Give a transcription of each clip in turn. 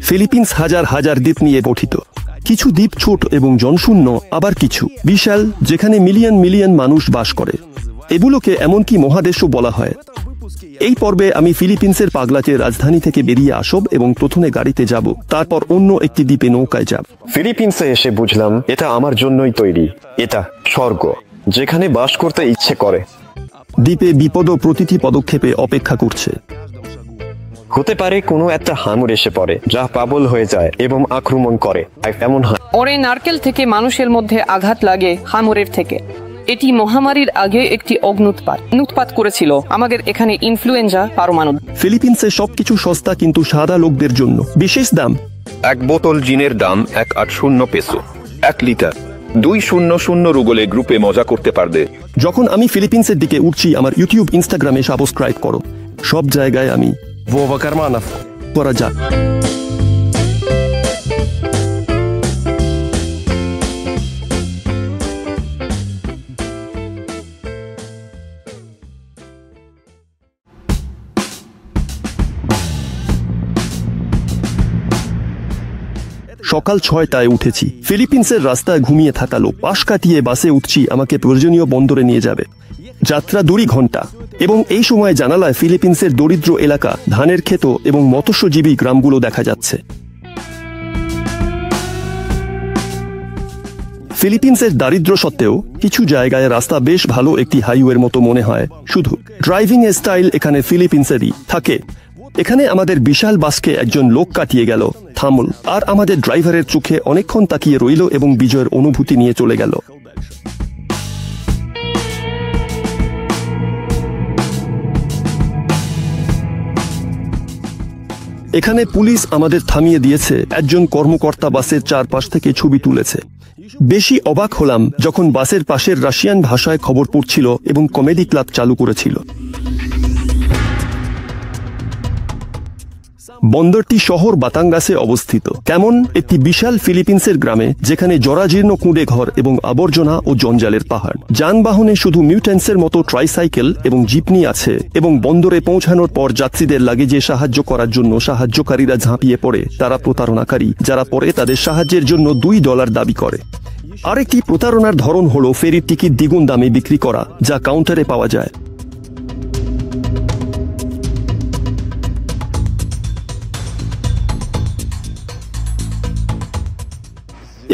Philippines হাজার হাজার দ্বীপ নিয়ে গঠিত। কিছু দ্বীপ ছোট এবং জনশূন্য, আবার কিছু বিশাল যেখানে মিলিয়ন মিলিয়ন মানুষ বাস করে। এগুলোকে এমনকি মহাদেশও বলা হয়। এই পর্বে আমি ফিলিপিন্সের পাগলাটে রাজধানী থেকে বেরিয়ে আসব এবং প্রথমে গাড়িতে যাব, তারপর অন্য একটি দ্বীপে নৌকায় যাব। ফিলিপিন্সে এসে বুঝলাম এটা আমার জন্যই তৈরি। এটা স্বর্গ, যেখানে বাস করতে ইচ্ছে করে। দ্বীপে বিপদ প্রতিটি পদক্ষেপে অপেক্ষা করছে। হতে পারে কোনো একটা হাঙর এসে পড়ে যা পাগল হয়ে যায় এবং আক্রমণ করে। এমন হয় ওরে নারকেল থেকে মানুষের মধ্যে আঘাত লাগে হাঙরের থেকে। এটি মহামারীর আগে একটি অগ্নুৎপাত করেছিল আমাদের এখানে ইনফ্লুয়েঞ্জা পারমাণবিক। ফিলিপিন্সে সবকিছু সস্তা, কিন্তু সাদা লোকদের জন্য বিশেষ দাম। এক বোতল জিনের দাম 180 পেসো, 1 লিটার। 200 রুবলে গ্রুপে মজা করতে পারবে। যখন আমি ফিলিপিন্সের দিকে উঠছি, আমার ইউটিউব ইনস্টাগ্রামে সাবস্ক্রাইব করো। সব জায়গায় আমি Вова Карманов করা যাক। সকাল 6টায় উঠেছি। ফিলিপিন্সের রাস্তায় ঘুমিয়ে থাকা লোক পাশ কাটিয়ে বাসে উঠছি, আমাকে প্রয়োজনীয় বন্দরে নিয়ে যাবে। যাত্রা 2 ঘন্টা, এবং এই সময় জানালায় ফিলিপিন্সের দরিদ্র এলাকা, ধানের ক্ষেত এবং মৎস্যজীবী গ্রামগুলো দেখা যাচ্ছে। ফিলিপিন্সের দারিদ্র্য সত্ত্বেও কিছু জায়গায় রাস্তা বেশ ভালো, একটি হাইওয়ের মতো মনে হয়। শুধু ড্রাইভিং স্টাইল এখানে ফিলিপিন্সেরই থাকে। এখানে আমাদের বিশাল বাসকে একজন লোক কাটিয়ে গেল, থামল, আর আমাদের ড্রাইভারের চোখে অনেকক্ষণ তাকিয়ে রইল এবং বিজয়ের অনুভূতি নিয়ে চলে গেল। এখানে পুলিশ আমাদের থামিয়ে দিয়েছে। একজন কর্মকর্তা বাসের চারপাশ থেকে ছবি তুলেছে। বেশি অবাক হলাম যখন বাসের পাশের রাশিয়ান ভাষায় খবর পড়ছিল এবং কমেডি ক্লাব চালু করেছিল। বন্দরটি শহর বাতাঙ্গাসে অবস্থিত। কেমন একটি বিশাল ফিলিপিন্সের গ্রামে, যেখানে জরাজীর্ণ কুঁড়ে ঘর এবং আবর্জনা ও জঞ্জালের পাহাড়। যানবাহনে শুধু মিউটেন্সের মতো ট্রাইসাইকেল এবং জিপনি আছে, এবং বন্দরে পৌঁছানোর পর যাত্রীদের লাগেজে সাহায্য করার জন্য সাহায্যকারীরা ঝাঁপিয়ে পড়ে। তারা প্রতারণাকারী, যারা পরে তাদের সাহায্যের জন্য $2 দাবি করে। আরেকটি প্রতারণার ধরন হলো ফেরির টিকিট দ্বিগুণ দামে বিক্রি করা, যা কাউন্টারে পাওয়া যায়।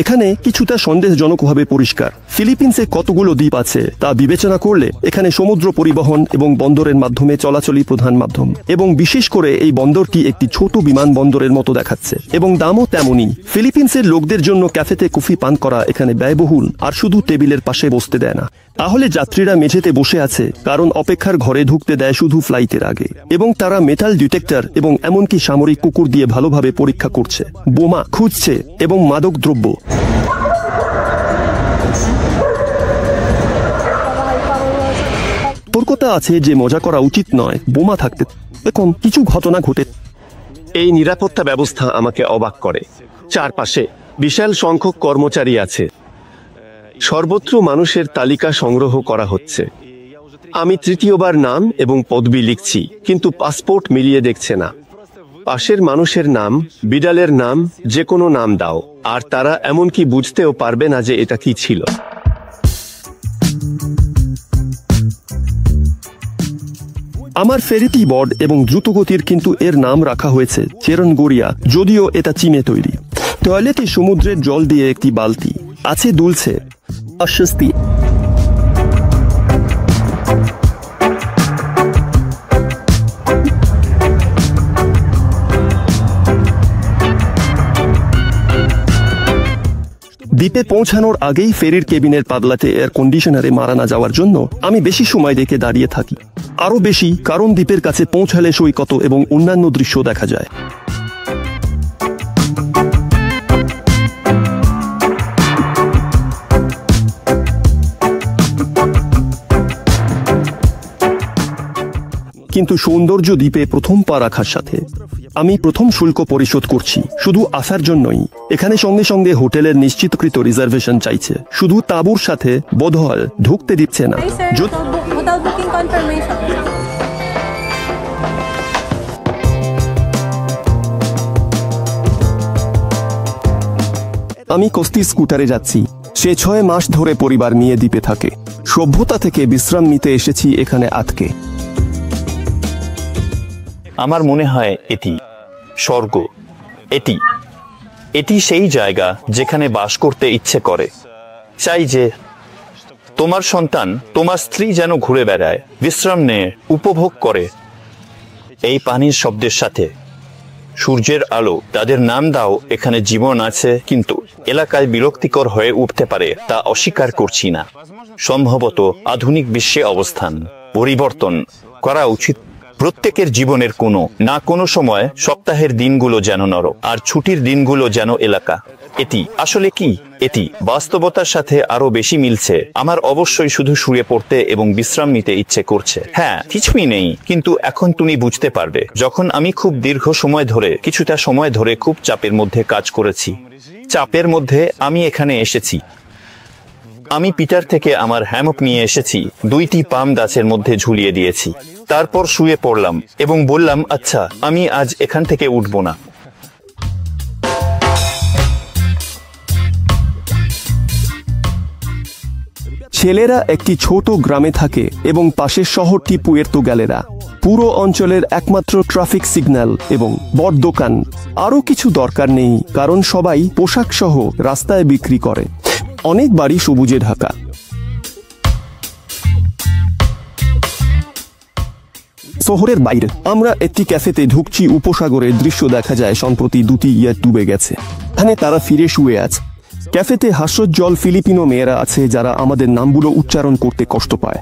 এখানে কিছুটা সন্দেহজনকভাবে পরিষ্কার। ফিলিপিন্সে কতগুলো দ্বীপ আছে তা বিবেচনা করলে এখানে সমুদ্র পরিবহন এবং বন্দরের মাধ্যমে চলাচলই প্রধান মাধ্যম, এবং বিশেষ করে এই বন্দরটি একটি ছোট বিমানবন্দরের মতো দেখাচ্ছে, এবং দামও তেমনই। ফিলিপিন্সের লোকদের জন্য ক্যাফেতে কফি পান করা এখানে ব্যয়বহুল, আর শুধু টেবিলের পাশে বসতে দেয় না। তাহলে যাত্রীরা মেঝেতে বসে আছে, কারণ অপেক্ষার ঘরে ঢুকতে দেয় শুধু ফ্লাইটের আগে, এবং তারা মেটাল ডিটেক্টর এবং এমনকি সামরিক কুকুর দিয়ে ভালোভাবে পরীক্ষা করছে, বোমা খুঁজছে এবং মাদক দ্রব্য। সতর্কতা আছে যে মজা করা উচিত নয়, বোমা থাকতে। এরকম কিছু ঘটনা ঘটে। এই নিরাপত্তা ব্যবস্থা আমাকে অবাক করে। চারপাশে বিশাল সংখ্যক কর্মচারী আছে। সর্বত্র মানুষের তালিকা সংগ্রহ করা হচ্ছে। আমি তৃতীয়বার নাম এবং পদবি লিখছি, কিন্তু পাসপোর্ট মিলিয়ে দেখছে না। পাশের মানুষের নাম, বিড়ালের নাম, যে কোনো নাম দাও, আর তারা এমনকি বুঝতেও পারবে না যে এটা কি ছিল। আমার ফেরিটি বড় এবং দ্রুতগতির, কিন্তু এর নাম রাখা হয়েছে চেরনগোরিয়া, যদিও এটা চীনে তৈরি। টয়লেটে সমুদ্রের জল দিয়ে একটি বালতি আছে, দুলছে। অস্বস্তি। দ্বীপে পৌঁছানোর আগেই ফেরির কেবিনের পাগলাটে এয়ার কন্ডিশনারে মারা না যাওয়ার জন্য আমি বেশি সময় দেখে দাঁড়িয়ে থাকি। আরও বেশি, কারণ দ্বীপের কাছে পৌঁছালে সৈকত এবং অন্যান্য দৃশ্য দেখা যায়। কিন্তু সৌন্দর্য দ্বীপে প্রথম পা রাখার সাথে আমি প্রথম শুল্ক পরিশোধ করছি, শুধু আসার জন্যই। এখানে সঙ্গে সঙ্গে হোটেলের নিশ্চিতকৃত রিজার্ভেশন চাইছে, শুধু তাঁবুর সাথে বোধহয় ঢুকতে দিচ্ছে না। আমি কস্তি স্কুটারে যাচ্ছি। সে 6 মাস ধরে পরিবার নিয়ে দ্বীপে থাকে। সভ্যতা থেকে বিশ্রাম নিতে এসেছি এখানে আটকে। আমার মনে হয় এটি স্বর্গ। এটি সেই জায়গা যেখানে বাস করতে ইচ্ছে করে। চাই যে তোমার সন্তান, তোমার স্ত্রী যেন ঘুরে বেড়ায়, বিশ্রাম নেয়, উপভোগ করে এই পানির শব্দের সাথে, সূর্যের আলো। তাদের নাম দাও, এখানে জীবন আছে, কিন্তু এলাকায় বিরক্তিকর হয়ে উঠতে পারে, তা অস্বীকার করছি না। সম্ভবত আধুনিক বিশ্বে অবস্থান পরিবর্তন করা উচিত। প্রত্যেকের জীবনের কোনো সময় সপ্তাহের দিনগুলো যেন নরক, আর ছুটির দিনগুলো যেন এলাকা। এটি আসলে কি? এটি বাস্তবতার সাথে আরো বেশি মিলছে। আমার অবশ্যই শুধু শুয়ে পড়তে এবং বিশ্রাম নিতে ইচ্ছে করছে। হ্যাঁ, কিছুই নেই, কিন্তু এখন তুমি বুঝতে পারবে। যখন আমি খুব দীর্ঘ সময় ধরে, কিছুটা সময় ধরে খুব চাপের মধ্যে কাজ করেছি, চাপের মধ্যে আমি এখানে এসেছি। আমি পিটার থেকে আমার হ্যামক নিয়ে এসেছি, 2টি পাম গাছের মধ্যে ঝুলিয়ে দিয়েছি, তারপর শুয়ে পড়লাম এবং বললাম, আচ্ছা, আমি আজ এখান থেকে উঠব না। ছেলেরা একটি ছোট গ্রামে থাকে এবং পাশের শহরটি পুয়ের্তো গ্যালেরা। পুরো অঞ্চলের একমাত্র ট্রাফিক সিগন্যাল এবং বড় দোকান। আরও কিছু দরকার নেই, কারণ সবাই পোশাক সহ রাস্তায় বিক্রি করে। অনেক বাড়ি সবুজে ঢাকা। শহরের বাইরে আমরা একটি ক্যাফেতে ঢুকছি। উপসাগরের দৃশ্য দেখা যায়। সম্প্রতি 2টি ইয়েট ডুবে গেছে। এখানে তারা ফিরে শুয়ে আছে। ক্যাফেতে হাস্যোজ্জ্বল ফিলিপিনো মেয়েরা আছে যারা আমাদের নামগুলো উচ্চারণ করতে কষ্ট পায়।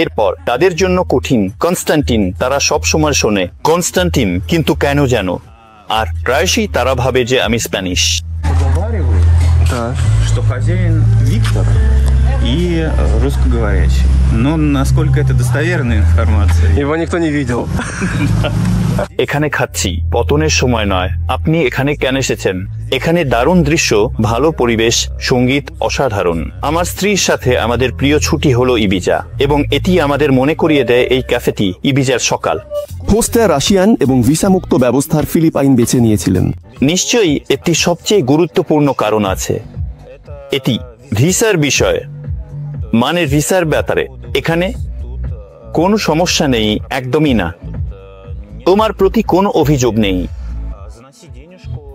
এরপর তাদের জন্য কঠিন কনস্টান্টিন। তারা সব সময় শোনে কনস্টান্টিন, কিন্তু কেন যেন, আর প্রায়শই তারা ভাবে যে আমি স্প্যানিশ। Что хозяин Виктор и русскоговорящий. Но насколько это достоверная информация? Его никто не видел. এখানে খাচ্ছি, পতনের সময় নয়। আপনি এখানে কেন এসেছেন? এখানে দারুণ দৃশ্য, ভালো পরিবেশ, সঙ্গীত অসাধারণ। আমার স্ত্রীর সাথে আমাদের প্রিয় ছুটি হলো ইবিজা, এবং এটি আমাদের মনে করিয়ে দেয় এই ক্যাফেটি ইবিজার সকাল। হোস্টরা রাশিয়ান এবং ভিসামুক্ত ব্যবস্থার ফিলিপাইন বেছে নিয়েছিলেন। নিশ্চয়ই একটি সবচেয়ে গুরুত্বপূর্ণ কারণ আছে। এটি ভিসার বিষয়, মানে ভিসার ব্যাপারে এখানে কোনো সমস্যা নেই, একদমই না। তোমার প্রতি কোনো অভিযোগ নেই।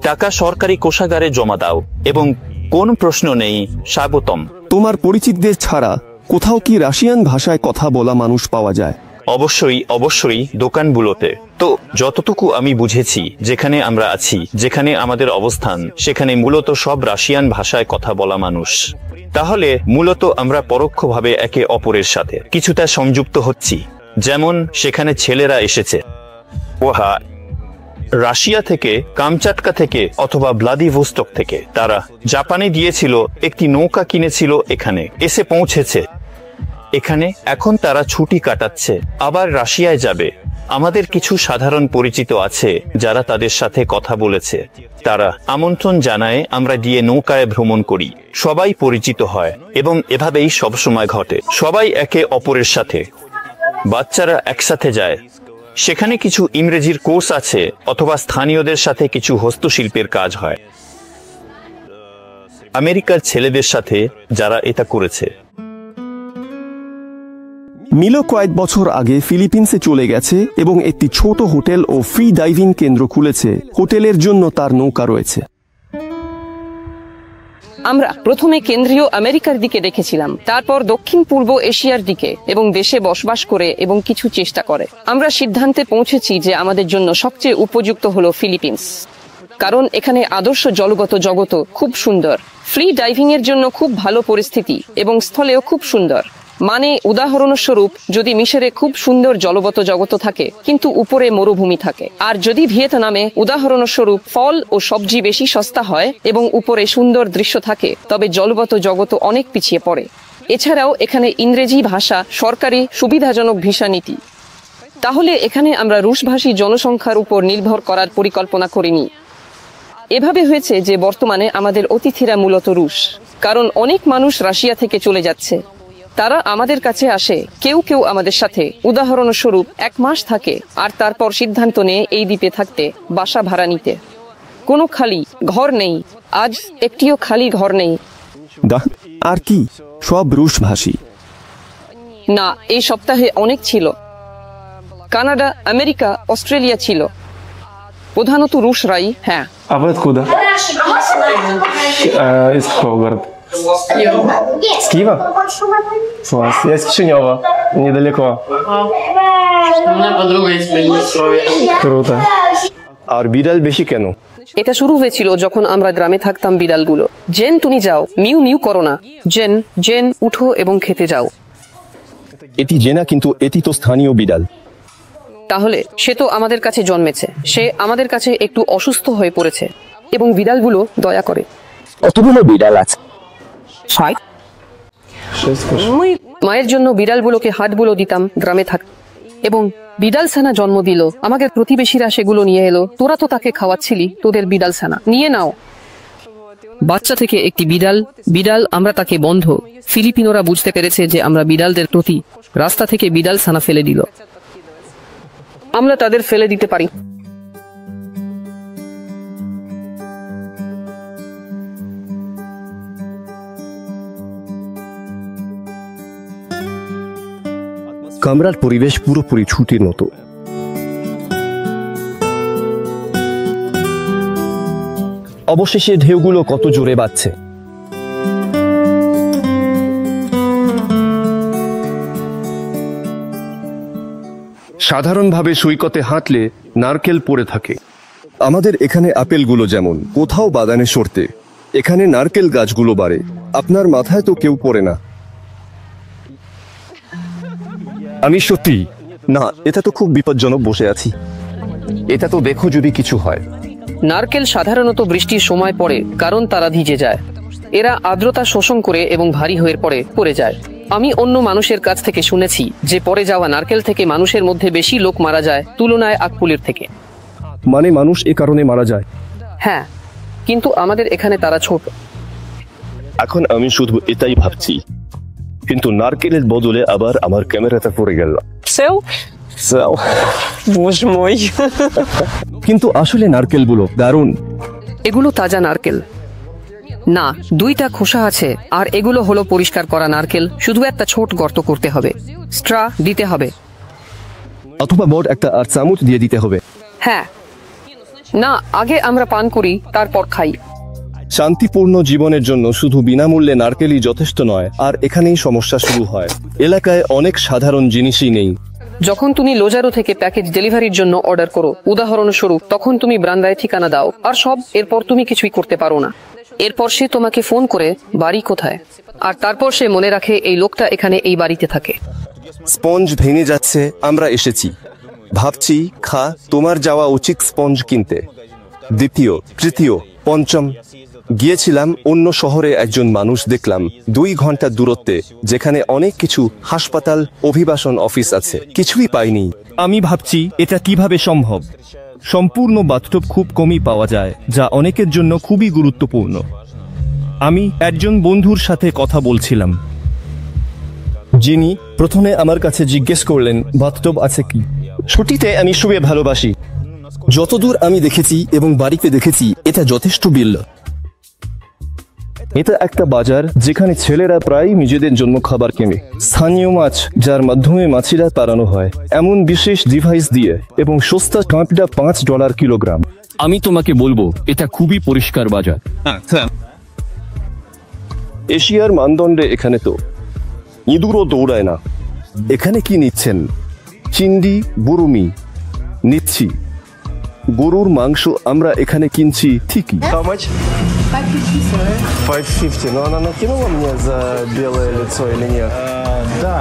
টাকা সরকারি কোষাগারে জমা দাও এবং কোনো প্রশ্ন নেই। স্বাগতম। তোমার পরিচিতদের ছাড়া কোথাও কি রাশিয়ান ভাষায় কথা বলা মানুষ পাওয়া যায়? অবশ্যই দোকানগুলোতে। তো যতটুকু আমি বুঝেছি, যেখানে আমরা আছি, যেখানে আমাদের অবস্থান, সেখানে মূলত সব রাশিয়ান ভাষায় কথা বলা মানুষ। তাহলে মূলত আমরা পরোক্ষভাবে একে অপরের সাথে কিছুটা সংযুক্ত হচ্ছি। যেমন সেখানে ছেলেরা এসেছে ওহা রাশিয়া থেকে, কামচাটকা থেকে অথবা ভ্লাদিভোস্টক থেকে। তারা জাপানে গিয়েছিল, একটি নৌকা কিনেছিল, এখানে এসে পৌঁছেছে। এখানে এখন তারা ছুটি কাটাচ্ছে, আবার রাশিয়ায় যাবে। আমাদের কিছু সাধারণ পরিচিত আছে যারা তাদের সাথে কথা বলেছে। তারা আমন্ত্রণ জানায়, আমরা গিয়ে নৌকায় ভ্রমণ করি, সবাই পরিচিত হয় এবং এভাবেই সবসময় ঘটে। সবাই একে অপরের সাথে, বাচ্চারা একসাথে যায়। সেখানে কিছু ইংরেজির কোর্স আছে অথবা স্থানীয়দের সাথে কিছু হস্তশিল্পের কাজ হয় আমেরিকার ছেলেদের সাথে যারা এটা করেছে। মিলো কয়েক বছর আগে ফিলিপিন্সে চলে গেছে এবং একটি ছোট হোটেল ও ফ্রি ডাইভিং কেন্দ্র খুলেছে। হোটেলের জন্য তার নৌকা রয়েছে। আমরা প্রথমে কেন্দ্রীয় আমেরিকার দিকে দেখেছিলাম, তারপর দক্ষিণ পূর্ব এশিয়ার দিকে, এবং দেশে বসবাস করে এবং কিছু চেষ্টা করে আমরা সিদ্ধান্তে পৌঁছেছি যে আমাদের জন্য সবচেয়ে উপযুক্ত হলো ফিলিপিন্স, কারণ এখানে আদর্শ জলগত জগৎ খুব সুন্দর, ফ্রি ডাইভিং এর জন্য খুব ভালো পরিস্থিতি এবং স্থলেও খুব সুন্দর। মানে উদাহরণস্বরূপ, যদি মিশরে খুব সুন্দর জলগত জগৎ থাকে কিন্তু উপরে মরুভূমি থাকে, আর যদি ভিয়েতনামে উদাহরণস্বরূপ ফল ও সবজি বেশি সস্তা হয় এবং উপরে সুন্দর দৃশ্য থাকে, তবে জলগত জগৎ অনেক পিছিয়ে পড়ে। এছাড়াও এখানে ইংরেজি ভাষা সরকারি সুবিধাজনক ভিসা নীতি। তাহলে এখানে আমরা রুশভাষী জনসংখ্যার উপর নির্ভর করার পরিকল্পনা করিনি। এভাবে হয়েছে যে বর্তমানে আমাদের অতিথিরা মূলত রুশ, কারণ অনেক মানুষ রাশিয়া থেকে চলে যাচ্ছে। তারা আমাদের কাছে আসে, কেউ কেউ আমাদের সাথে উদাহরণস্বরূপ 1 মাস থাকে আর তারপর সিদ্ধান্ত নেয় এই দ্বীপে থাকতে, বাসা ভাড়া নিতে। কোনো খালি ঘর নেই, আজ একটিও খালি ঘর নেই। আর কি? সব রুশ ভাষী। না, এই সপ্তাহে অনেক ছিল। কানাডা, আমেরিকা, অস্ট্রেলিয়া ছিল, প্রধানত রুশরাই। হ্যাঁ। А вы откуда? Из какого города? С Киева? Класс. Я из Кишинева, недалеко. У меня подруга из Приднестровья. Круто. আর বিড়াল বেশি কেন? এটা শুরু হয়েছিল যখন আমরা গ্রামে থাকতাম। বিড়ালগুলো, জেন তুমি যাও, মিউ মিউ করো না। জেন, জেন উঠো এবং খেতে যাও। এটি জেনা, কিন্তু এটি তো স্থানীয় বিড়াল। তাহলে সে তো আমাদের কাছে জন্মেছে, সে আমাদের কাছে একটু অসুস্থ হয়ে পড়েছে এবং বিড়ালগুলো দয়া করে। কতগুলো বিড়াল আছে? মায়ের জন্য বিড়ালগুলোকে হাটগুলো দিতাম গ্রামে থাক, এবং বিড়াল ছানা জন্ম দিল। আমাদের প্রতিবেশীরা সেগুলো নিয়ে এলো। তোরা তো তাকে খাওয়াচ্ছিলি, তোদের বিড়াল ছানা নিয়ে নাও। বাচ্চা থেকে একটি বিড়াল, বিড়াল আমরা তাকে বন্ধ। ফিলিপিনোরা বুঝতে পেরেছে যে আমরা বিড়ালদের প্রতি রাস্তা থেকে বিড়াল ছানা ফেলে দিল। আমরা তাদের ফেলে দিতে পারি। কামরার পরিবেশ পুরোপুরি ছুটির মতো। অবশেষে ঢেউগুলো কত জোরে বাজছে। সাধারণভাবে সৈকতে হাঁটলে নারকেল পড়ে থাকে। আমাদের এখানে আপেলগুলো যেমন কোথাও বাগানে সরতে, এখানে নারকেল গাছগুলো বাড়ে। আপনার মাথায় তো কেউ পড়ে না। আমি সত্যি না, এটা তো খুব বিপজ্জনক। বসে আছি, এটা তো দেখো যদি কিছু হয়। নারকেল সাধারণত বৃষ্টির সময় পড়ে, কারণ তারা ভিজে যায়। এরা আর্দ্রতা শোষণ করে এবং ভারী হয়ে পড়ে যায়। আমি অন্য মানুষের কাছ থেকে শুনেছি যে পড়ে যাওয়া নারকেল থেকে মানুষের মধ্যে বেশি লোক মারা যায় তুলনায় আকপুলের থেকে। মানে মানুষ এ কারণে মারা যায়? হ্যাঁ, কিন্তু আমাদের এখানে তারা ছোট। এখন আমি শুধু এটাই ভাবছি, কিন্তু নারকেলের বদলে আবার আমার ক্যামেরাটা পড়ে গেল। কিন্তু আসলে নারকেলগুলো দারুণ। এগুলো তাজা নারকেল না, দুইটা খোসা আছে, আর এগুলো হলো পরিষ্কার করা নারকেল। শুধু একটা ছোট গর্ত করতে হবে, স্ট্রা দিতে হবে, অথবা বড় একটা আর চামচ দিয়ে দিতে হবে। হ্যাঁ, না, আগে আমরা পান করি, তারপর খাই। শান্তিপূর্ণ জীবনের জন্য শুধু বিনামূল্যে নারকেলই যথেষ্ট নয়, আর এখানেই সমস্যা শুরু হয়। এলাকায় অনেক সাধারণ জিনিসই নেই। যখন তুমি লোজারো থেকে প্যাকেজ ডেলিভারির জন্য অর্ডার করো, উদাহরণস্বরূপ, তখন তুমি ব্রান্দায় ঠিকানা দাও আর সব। এরপর তুমি কিছুই করতে পারো না। এরপর সে তোমাকে ফোন করে বাড়ি কোথায়, আর তারপর সে মনে রাখে এই লোকটা এখানে এই বাড়িতে থাকে। স্পঞ্জ ভেঙে যাচ্ছে, আমরা এসেছি। ভাবছি তোমার যাওয়া উচিত স্পঞ্জ কিনতে। দ্বিতীয়, তৃতীয়, পঞ্চম গিয়েছিলাম অন্য শহরে। একজন মানুষ দেখলাম 2 ঘন্টা দূরত্বে, যেখানে অনেক কিছু হাসপাতাল, অভিবাসন অফিস আছে। কিছুই পাইনি। আমি ভাবছি এটা কিভাবে সম্ভব। সম্পূর্ণ বাথটব খুব কমই পাওয়া যায়, যা অনেকের জন্য খুবই গুরুত্বপূর্ণ। আমি একজন বন্ধুর সাথে কথা বলছিলাম, যিনি প্রথমে আমার কাছে জিজ্ঞেস করলেন বাথটব আছে কি। ছুটিতে আমি শুয়ে ভালোবাসি। যতদূর আমি দেখেছি এবং বাড়িতে দেখেছি, এটা যথেষ্ট বিল। এটা একটা বাজার যেখানে ছেলেরা প্রায় নিজেদের জন্য খাবার কেনে। স্থানীয় মাছ, যার মাধ্যমে মাছিরা তাড়ানো হয় এমন বিশেষ ডিভাইস দিয়ে, এবং সস্তা কাঁকড়া $5 কিলোগ্রাম। আমি তোমাকে বলবো, এটা খুবই পরিষ্কার বাজার। এশিয়ার মানদণ্ডে এখানে তো ইঁদুরও দৌড়ায় না। এখানে কি নিচ্ছেন? চিংড়ি, বুরুমি নিচ্ছি। গরুর মাংস আমরা এখানে কিনছি ঠিকই। $5.50. Но она накинула мне за белое лицо или нет? Да,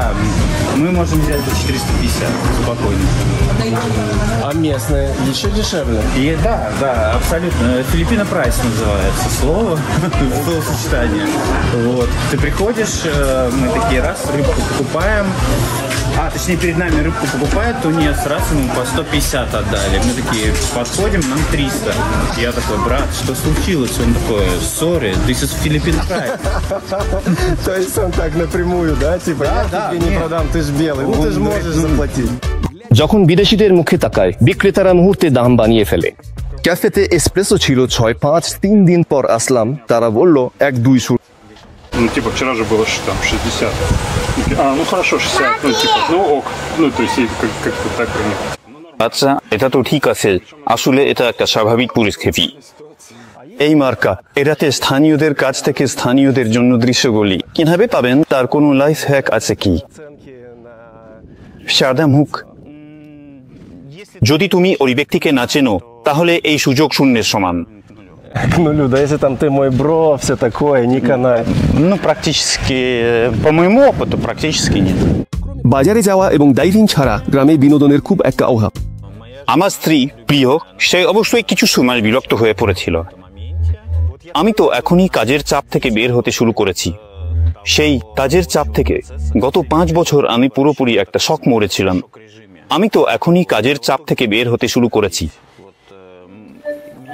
мы можем взять за 450 спокойно. А местные еще дешевле? И да, абсолютно. Филиппино прайс называется слово, словосочетание. Вот. Ты приходишь, мы такие раз, рыбку покупаем. Точнее, перед нами рыбку покупают, тунец, раз ему по 150 отдали. Мы такие подходим, нам 300. Я такой, брат, что случилось? Он такой, sorry, this is Filipino price. То есть он так напрямую, да? Типа, я тебе не продам, ты ж белый, ну ты ж можешь заплатить. যখন বিদেশিদের মুখে তাকায়, বিক্রেতারা মুহূর্তে দাম বানিয়ে ফেলে। ক্যাফেতে এসপ্রেসো ছিল 6-5, 3 দিন পর আসলাম, তারা বলল 1-2 শুরু। Ну, типа, вчера же было там 60. Ну хорошо, 60, ну, типа, ну ок. Ну, то есть, как-то так у них. আচ্ছা, এটা তো ঠিক আছে, আসলে এটা একটা স্বাভাবিক পরিস্থিতি। এই মার্কা এটাতে স্থানীয়দের কাছ থেকে স্থানীয়দের জন্য দৃশ্যগুলি কিভাবে পাবেন তার কোনো লাইফ হ্যাক আছে কি? সাদা মুখ। যদি তুমি ওই ব্যক্তিকে না চেনো তাহলে এই সুযোগ শূন্যের সমান। Ну, Люда, если там ты мой бро, все такое, не канай. Ну, практически, по моему опыту, практически нет. বাজারে যাওয়া এবং ডাইভিং ছাড়া গ্রামে বিনোদনের খুব একটা অভাব। আমার স্ত্রী প্রিয়, সে অবশ্যই কিছু সময় বিরক্ত হয়ে পড়েছিল। আমি তো এখনই কাজের চাপ থেকে বের হতে শুরু করেছি। সেই কাজের চাপ থেকে গত 5 বছর আমি পুরোপুরি একটা শক মরেছিলাম। আমি তো এখনই কাজের চাপ থেকে বের হতে শুরু করেছি।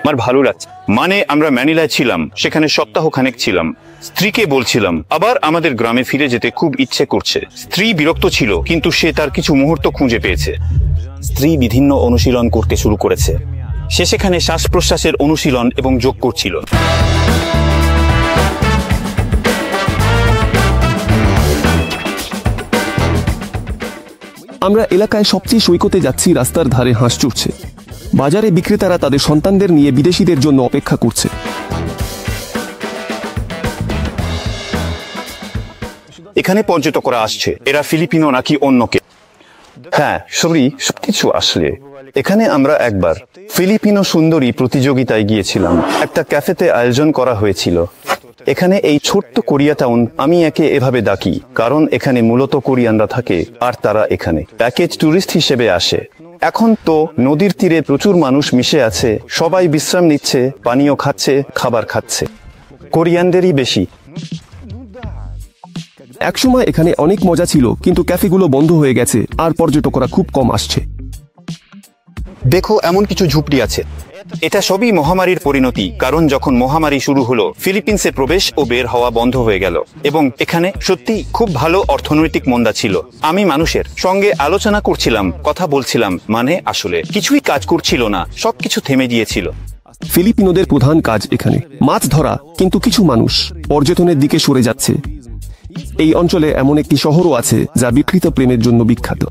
আমার ভালো লাগছে। মানে আমরা ম্যানিলায় ছিলাম, সেখানে সপ্তাহখানেক ছিলাম। স্ত্রীকে বলছিলাম আবার আমাদের গ্রামে ফিরে যেতে খুব ইচ্ছে করছে। স্ত্রী বিরক্ত ছিল, কিন্তু সে তার কিছু মুহূর্ত খুঁজে পেয়েছে। স্ত্রী বিভিন্ন অনুশীলন করতে শুরু করেছে। সে সেখানে শ্বাস প্রশ্বাসের অনুশীলন এবং যোগ করছিল। আমরা এলাকায় সবচেয়ে সৈকতে যাচ্ছি, রাস্তার ধারে হাঁস চড়ছে। বাজারে বিক্রেতারা তাদের সন্তানদের নিয়ে বিদেশিদের জন্য অপেক্ষা করছে। এখানে পর্যটকরা আসছে, এরা ফিলিপিনো নাকি অন্যকে? হ্যাঁ, সবকিছু আসলে। এখানে আমরা একবার ফিলিপিনো সুন্দরী প্রতিযোগিতায় গিয়েছিলাম। একটা ক্যাফেতে আয়োজন করা হয়েছিল। এখানে এই ছোট্ট কোরিয়া টাউন, আমি একে এভাবে ডাকি কারণ এখানে মূলত কোরিয়ানরা থাকে আর তারা এখানে প্যাকেজ ট্যুরিস্ট হিসেবে আসে। এখন তো নদীর তীরে প্রচুর মানুষ মিশে আছে, সবাই বিশ্রাম নিচ্ছে, পানীয় খাচ্ছে, খাবার খাচ্ছে। কোরিয়ানদেরই বেশি। একসময় এখানে অনেক মজা ছিল, কিন্তু ক্যাফেগুলো বন্ধ হয়ে গেছে আর পর্যটকরা খুব কম আসছে। দেখো, এমন কিছু ঝুপড়ি আছে। এটা সবই মহামারীর পরিণতি, কারণ যখন মহামারী শুরু হলো ফিলিপিন্সে প্রবেশ ও বের হওয়া বন্ধ হয়ে গেল এবং এখানে সত্যি খুব ভালো অর্থনৈতিক মন্দা ছিল। আমি মানুষের সঙ্গে আলোচনা করছিলাম, কথা বলছিলাম, মানে আসলে কিছুই কাজ করছিল না, সবকিছু থেমে গিয়েছিল। ফিলিপিনোদের প্রধান কাজ এখানে মাছ ধরা, কিন্তু কিছু মানুষ পর্যটনের দিকে সরে যাচ্ছে। এই অঞ্চলে এমন একটি শহরও আছে যা বিকৃত প্রেমের জন্য বিখ্যাত।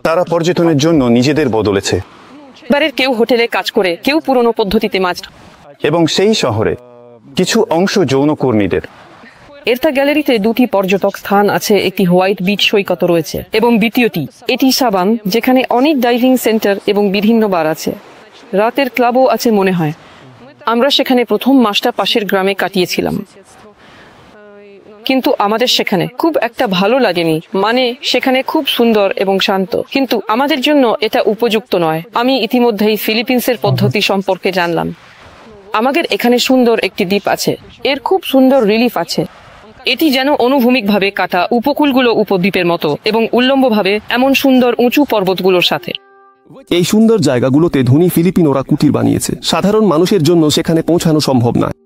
তারা পর্যটনের জন্য নিজেদের বদলেছে। এবারের কেউ হোটেলে কাজ করে, কেউ পুরনো পদ্ধতিতে মাছ। এবং সেই শহরে কিছু অংশ যৌনকর্মীদের। এরতা গ্যালারিতে 2টি পর্যটক স্থান আছে, একটি হোয়াইট বিচ সৈকত রয়েছে এবং দ্বিতীয়টি এটি সাবান, যেখানে অনেক ডাইভিং সেন্টার এবং বিভিন্ন বার আছে। রাতের ক্লাবও আছে মনে হয়। আমরা সেখানে প্রথম মাসটা পাশের গ্রামে কাটিয়েছিলাম, কিন্তু আমাদের সেখানে খুব একটা ভালো লাগেনি। মানে সেখানে খুব সুন্দর এবং শান্ত, কিন্তু আমাদের জন্য এটা উপযুক্ত নয়। আমি ইতিমধ্যেই ফিলিপিন্সের পদ্ধতি সম্পর্কে জানলাম। আমাদের এখানে সুন্দর একটি দ্বীপ আছে, এর খুব সুন্দর রিলিফ আছে। এটি যেন অনুভূমিকভাবে কাটা উপকূলগুলো উপদ্বীপের মতো এবং উল্লম্বভাবে এমন সুন্দর উঁচু পর্বতগুলোর সাথে। এই সুন্দর জায়গাগুলোতে ধনী ফিলিপিনোরা কুটির বানিয়েছে। সাধারণ মানুষের জন্য সেখানে পৌঁছানো সম্ভব নয়।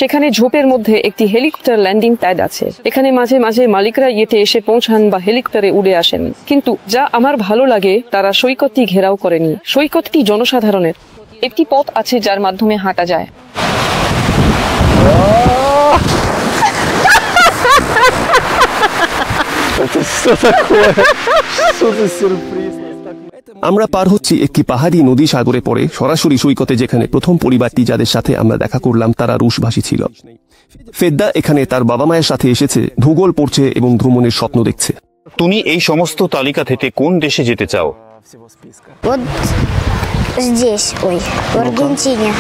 সেখানে ঝোপের মধ্যে একটি হেলিকপ্টার ল্যান্ডিং প্যাড আছে। এখানে মাঝে মাঝে মালিকরা ইয়েতে এসে পৌঁছান বা হেলিকপ্টারে উড়ে আসেন। কিন্তু যা আমার ভালো লাগে, তারা সৈকতটি ঘেরাও করেনি। সৈকতটি জনসাধারণের। একটি পথ আছে যার মাধ্যমে হাঁটা যায়। আমরা পার হচ্ছি একটি পাহাড়ি নদী, সাগরে পড়ে সরাসরি সৈকতে, যেখানে প্রথম পরিবারটি যাদের সাথে আমরা দেখা করলাম তারা রুশভাষী ছিল। ফেদ্দা এখানে তার বাবা মায়ের সাথে এসেছে, ভূগোল পড়ছে এবং ভ্রমণের স্বপ্ন দেখছে। তুমি এই সমস্ত তালিকা থেকে কোন দেশে যেতে চাও? Вот здесь, ой, в Аргентине.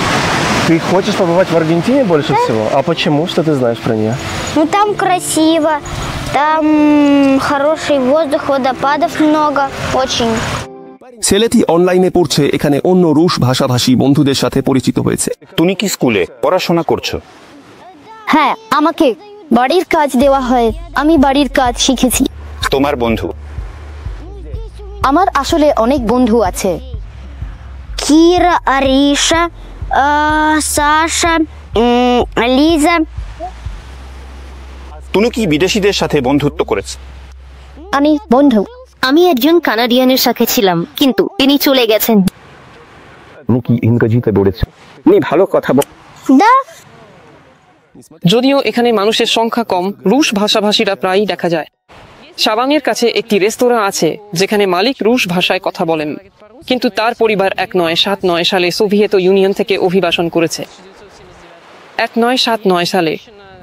Ты хочешь побывать в Аргентине больше всего? А почему? Что ты знаешь про нее? Ну там красиво, там хороший воздух, водопадов много, очень. ছেলেটি অনলাইনে পড়ছে, এখানে অন্য রুশ ভাষাভাষী বন্ধুদের সাথে পরিচিত হয়েছে। তুমি কি স্কুলে পড়াশোনা করছো? হ্যাঁ, আমাকে বাড়ির কাজ দেওয়া হয়, আমি বাড়ির কাজ শিখেছি। তোমার বন্ধু? আমার আসলে অনেক বন্ধু আছে। কিরা, আরিশা, সাশা, লিজা। তুমি কি বিদেশিদের সাথে বন্ধুত্ব করেছো? আমি একজন কানাডিয়ানের সাথে ছিলাম, কিন্তু তিনি চলে গেছেন। কি ইংরেজিতে বলেছে? ভালো কথা যদিও এখানে মানুষের সংখ্যা কম, রুশ ভাষাভাষীরা প্রায়ই দেখা যায়। শাবাংয়ের কাছে একটি রেস্তোরাঁ আছে যেখানে মালিক রুশ ভাষায় কথা বলেন, কিন্তু তার পরিবার 1979 সালে সোভিয়েত ইউনিয়ন থেকে অভিবাসন করেছে। 1979 সালে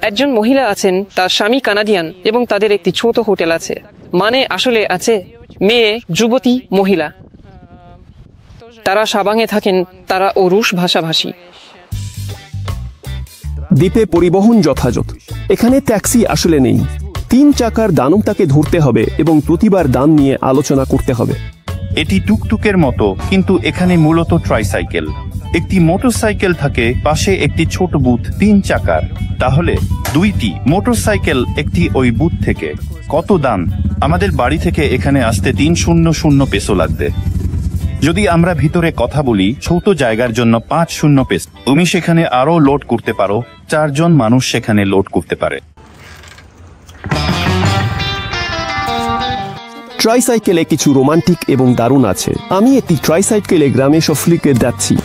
একজন মহিলা আছেন, তার স্বামী কানাডিয়ান এবং তাদের একটি ছোট হোটেল আছে। মানে আসলে আছে মেয়ে, যুবতী, মহিলা। তারা শাবাংয়ে থাকেন, তারা ও রুশ ভাষাভাষী। দ্বীপে পরিবহন যথাযথ। এখানে ট্যাক্সি আসলে নেই। 3 চাকার দানবটাকে ধরতে হবে এবং প্রতিবার দান নিয়ে আলোচনা করতে হবে। এটি টুকটুকের মতো, কিন্তু এখানে মূলত ট্রাইসাইকেল। একটি মোটরসাইকেল থাকে, পাশে একটি ছোট বুথ 3 চাকার। তাহলে 2টি মোটরসাইকেল একটি ওই বুথ থেকে। কত দাম? আমাদের বাড়ি থেকে এখানে আসতে 300 পেসো লাগবে। যদি আমরা ভিতরে কথা বলি, ছোট জায়গার জন্য 50 পেসো। তুমি সেখানে আরো লোড করতে পারো, 4 জন মানুষ সেখানে লোড করতে পারে। ট্রাইসাইকেলে কিছু রোমান্টিক এবং দারুণ আছে। আমি একটি ট্রাইসাইকেলে গ্রামে সফলিকে যাচ্ছি।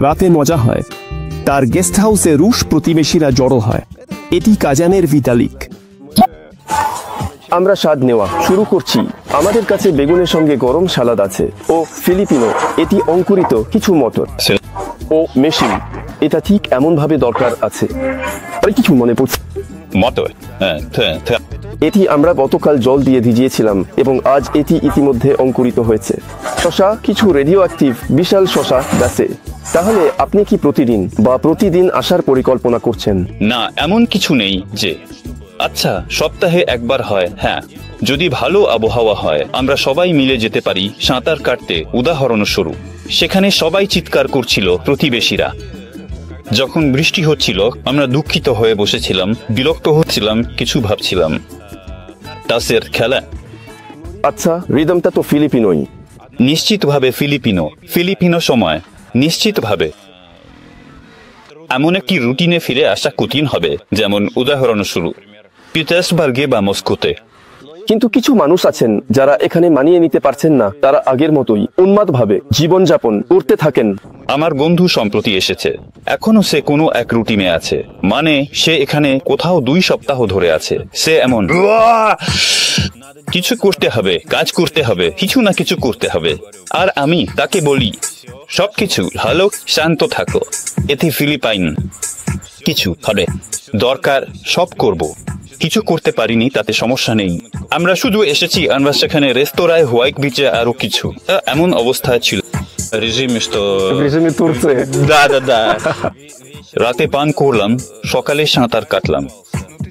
রাতে মজা হয়। তার গেস্ট হাউসে রুশ প্রতিবেশীরা জড়ো হয়। এটি কাজানের ভিটালিক। আমরা স্বাদ নেওয়া শুরু করছি। আমাদের কাছে বেগুনের সঙ্গে গরম সালাদ আছে। ও ফিলিপিনো, এটি অঙ্কুরিত কিছু মটর ও মেশিন। এটা ঠিক এমন ভাবে দরকার আছে। আর কিছু মনে পড়ছে মটর। এটি আমরা গতকাল জল দিয়ে ভিজিয়েছিলাম এবং আজ এটি ইতিমধ্যে অঙ্কুরিত হয়েছে। শশা, কিছু রেডিও অ্যাক্টিভ বিশাল শশা গাছে। তাহলে আপনি কি প্রতিদিন আসার পরিকল্পনা করছেন? না, এমন কিছু নেই যে আচ্ছা সপ্তাহে একবার হয়। হ্যাঁ, যদি ভালো আবহাওয়া হয় আমরা সবাই মিলে যেতে পারি সাঁতার কাটতে। উদাহরণস্বরূপ, সেখানে সবাই চিৎকার করছিল প্রতিবেশীরা। যখন বৃষ্টি হচ্ছিল আমরা দুঃখিত হয়ে বসেছিলাম, বিরক্ত হচ্ছিলাম, কিছু ভাবছিলাম। তাসের খেলা। আচ্ছা, রিদমটা তো ফিলিপিনোই। নিশ্চিতভাবে ফিলিপিনো সময় নিশ্চিতভাবে এমন একটি রুটিনে ফিরে আসা কঠিন হবে, যেমন উদাহরণস্বরূপ পিটার্সবার্গে বা মস্কোতে। কিন্তু কিছু মানুষ আছেন যারা এখানে মানিয়ে নিতে পারছেন না। তারা আগের মতোই উন্মাদভাবে জীবনযাপন করতে থাকেন। আমার বন্ধু সম্প্রতি এসেছে। এখনো সে কোনো এক রুটিনে আছে। মানে সে এখানে কোথাও 2 সপ্তাহ ধরে আছে। সে এমন কিছু করতে হবে, কাজ করতে হবে, কিছু না কিছু করতে হবে। আর আমি তাকে বলি সবকিছু ভালো, শান্ত থাকো। এতে ফিলিপাইন কিছু হবে দরকার, সব করব। কিছু করতে পারিনি, তাতে সমস্যা নেই। আমরা শুধু এসেছি, আমরা সেখানে রেস্তোরাঁয়, হোয়াইট বিচে আরো কিছু। এমন অবস্থায় ছিল। রাতে পান করলাম, সকালে সাঁতার কাটলাম।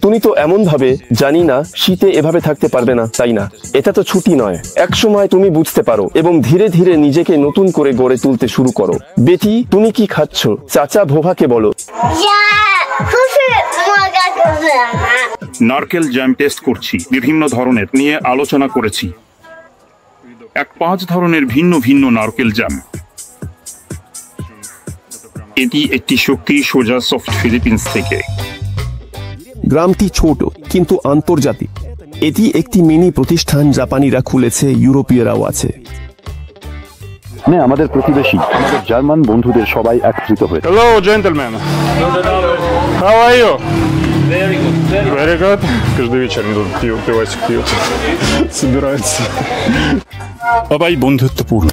তুমি তো এমন ভাবে জানি না শীতে এভাবে থাকতে পারবে না, তাই না? এটা তো ছুটি নয়। এক সময় তুমি বুঝতে পারো এবং ধীরে ধীরে নিজেকে নতুন করে গড়ে তুলতে শুরু করো। বেটি, তুমি কি খাচ্ছ? চাচা ভোভাকে বলো। নারকেল জ্যাম টেস্ট করছি। বিভিন্ন ধরনের নিয়ে আলোচনা করেছি। 5 ধরনের ভিন্ন ভিন্ন নারকেল জ্যাম। এটি একটি শক্তি সোজা সফট ফিলিপিন্স থেকে। গ্রামটি ছোট কিন্তু আন্তর্জাতিক। এটি একটি মিনি প্রতিষ্ঠান। জাপানিরা খুলেছে, ইউরোপীয়রাও আছে। আমাদের প্রতিবেশী, আমাদের জার্মান বন্ধুদের সবাই একত্রিত হয়ে। Hello, gentlemen. How are you? Very good. Very good. Каждый вечер идут пивасик пьют. Собираются. সবাই বন্ধুত্বপূর্ণ।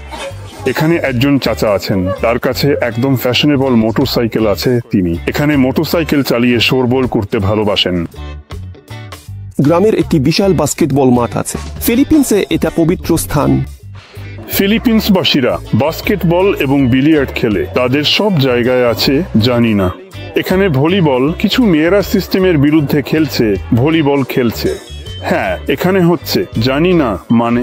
এখানে একজন চাচা আছেন, তার কাছে একদম ফ্যাশনেবল মোটরসাইকেল আছে। তিনি এখানে মোটরসাইকেল চালিয়ে শোরগোল করতে ভালোবাসেন। গ্রামের একটি বিশাল বাস্কেটবল মাঠ আছে। ফিলিপিন্সে এটা পবিত্র স্থান। ফিলিপিন্সবাসীরা বাস্কেটবল এবং বিলিয়ার্ড খেলে। তাদের সব জায়গায় আছে জানি না। এখানে ভলিবল, কিছু মেয়েরা সিস্টেমের বিরুদ্ধে খেলছে, ভলিবল খেলছে। হ্যাঁ, এখানে হচ্ছে, জানি না মানে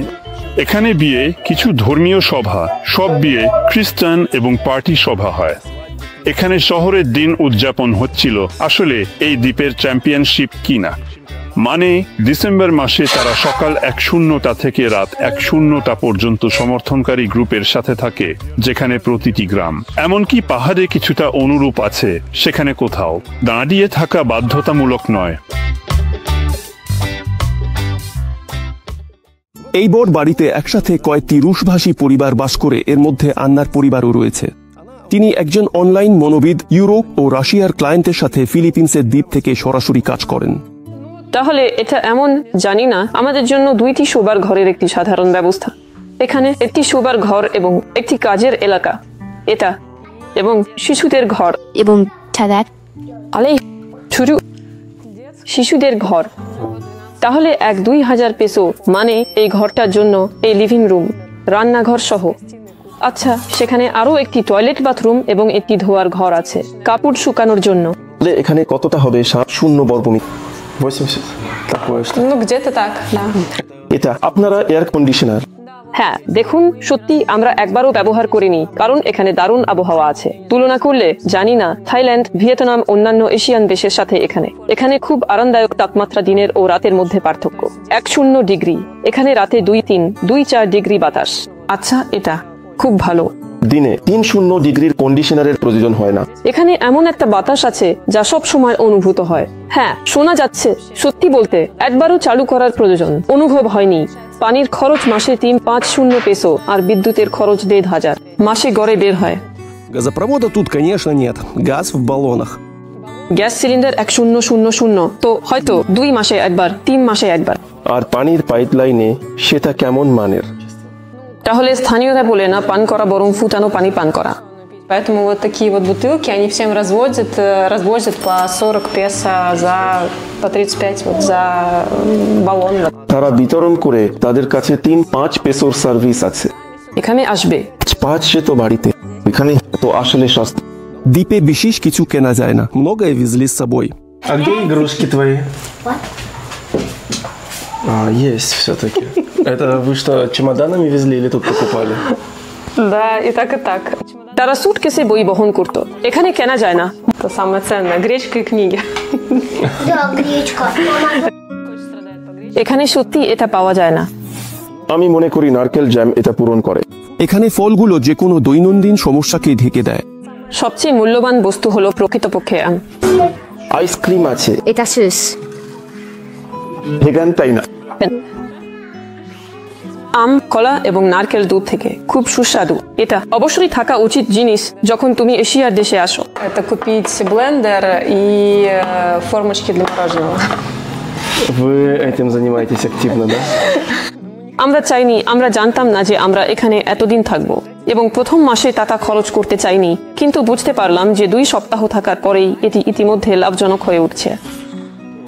এখানে বিয়ে কিছু ধর্মীয় সভা, সব বিয়ে খ্রিস্টান এবং পার্টি সভা হয়। এখানে শহরের দিন উদযাপন হচ্ছিল, আসলে এই দ্বীপের চ্যাম্পিয়নশিপ কিনা, মানে ডিসেম্বর মাসে তারা সকাল 1:00 থেকে রাত 1:00 পর্যন্ত সমর্থনকারী গ্রুপের সাথে থাকে, যেখানে প্রতিটি গ্রাম, এমনকি পাহাড়ে কিছুটা অনুরূপ আছে, সেখানে কোথাও দাঁড়িয়ে থাকা বাধ্যতামূলক নয়। এই বড় বাড়িতে একসাথে কয়েকটি রুশভাষী পরিবার বাস করে, এর মধ্যে আন্নার পরিবারও রয়েছে। তিনি একজন অনলাইন মনোবিদ, ইউরোপ ও রাশিয়ার ক্লায়েন্টের সাথে ফিলিপিন্সের দ্বীপ থেকে সরাসরি কাজ করেন। তাহলে এটা এমন, জানি না, আমাদের জন্য 2টি শোবার ঘরের একটি সাধারণ ব্যবস্থা। এখানে একটি শোবার ঘর এবং একটি কাজের এলাকা, এটা এবং শিশুদের ঘর এবং শিশুদের ঘর। তাহলে 2,000 পেসো, মানে এই ঘরটার জন্য এই লিভিং রুম, রান্নাঘর সহ। আচ্ছা, সেখানে আরো একটি টয়লেট, বাথরুম এবং একটি ধোয়ার ঘর আছে কাপড় শুকানোর জন্য। এখানে কতটা হবে? 7-0 বর্গমিটার। 80 такое что? Ну где-то так, да. এটা আপনারা এয়ার কন্ডিশনার? হ্যাঁ, দেখুন, সত্যি আমরা একবারও ব্যবহার করিনি, কারণ এখানে দারুণ আবহাওয়া আছে। তুলনা করলে জানি না, থাইল্যান্ড, ভিয়েতনাম, অন্যান্য এশিয়ান দেশের সাথে এখানে খুব আরামদায়ক তাপমাত্রা, দিনের ও রাতের মধ্যে পার্থক্য 10 ডিগ্রি। এখানে রাতে 2-4 ডিগ্রি বাতাস। আচ্ছা, এটা খুব ভালো। দিনে 30 ডিগ্রির কন্ডিশনারের প্রয়োজন হয় না। এখানে এমন একটা বাতাস আছে যা সব সময় অনুভূত হয়। হ্যাঁ, শোনা যাচ্ছে। সত্যি বলতে একবারও চালু করার প্রয়োজন অনুভব হয়নি। পানির খরচ মাসে 350 পেসো আর বিদ্যুতের খরচ 1,500 মাসে গড়ে বের হয়। Газопровода тут, конечно, нет. Газ в баллонах. গ্যাস সিলিন্ডার 1000, তো হয়তো 2 মাসে একবার, 3 মাসে একবার। আর পানির পাইপলাইনে সেটা কেমন মানের? তাহলে স্থানীয়রা বলে না পান করা, বরং ফুটানো পানি পান করা। Поэтому вот такие вот бутылки, они всем развозят по 40 песо по 35 вот за баллон. তারা বিতরণ করে, তাদের কাছে 3-5 পেসোর সার্ভিস আছে। এখানে আসবে 5 সে তো বাড়িতে, এখানে তো আসলে সস্তা। দ্বীপে বিশেষ কিছু কেনা যায় না, многое везли с собой. А где игрушки твои? Есть все-таки. Это вы что, чемоданами везли или тут покупали? Да, и так. তারা সুটকেসে বই বহন করত। এখানে কেনা যায় না। Это самое ценное, гречка и книги. Да, гречка. এখানে সত্যি এটা পাওয়া যায় না। আমি মনে করি নারকেল জ্যাম এটা পূরণ করে। এখানে ফলগুলো যে কোনো দৈনন্দিন সমস্যাকে ঢেকে দেয়। সবচেয়ে মূল্যবান বস্তু হলো প্রকৃতপক্ষে আম। আইসক্রিম আছে। এটা শেষ। ভেগান তাই না? আম, কলা এবং নারকেল দুধ থেকে, খুব সুস্বাদু। এটা অবশ্যই থাকা উচিত জিনিস যখন তুমি এশিয়ার দেশে আসো। Это купить блендер и формочки для мороженого. Вы этим занимаетесь активно, да? আমরা জানতাম না যে আমরা এখানে এতদিন থাকবো, এবং প্রথম মাসে টাকা খরচ করতে চাইনি, কিন্তু বুঝতে পারলাম যে 2 সপ্তাহ থাকার পরেই এটি ইতিমধ্যে লাভজনক হয়ে উঠছে।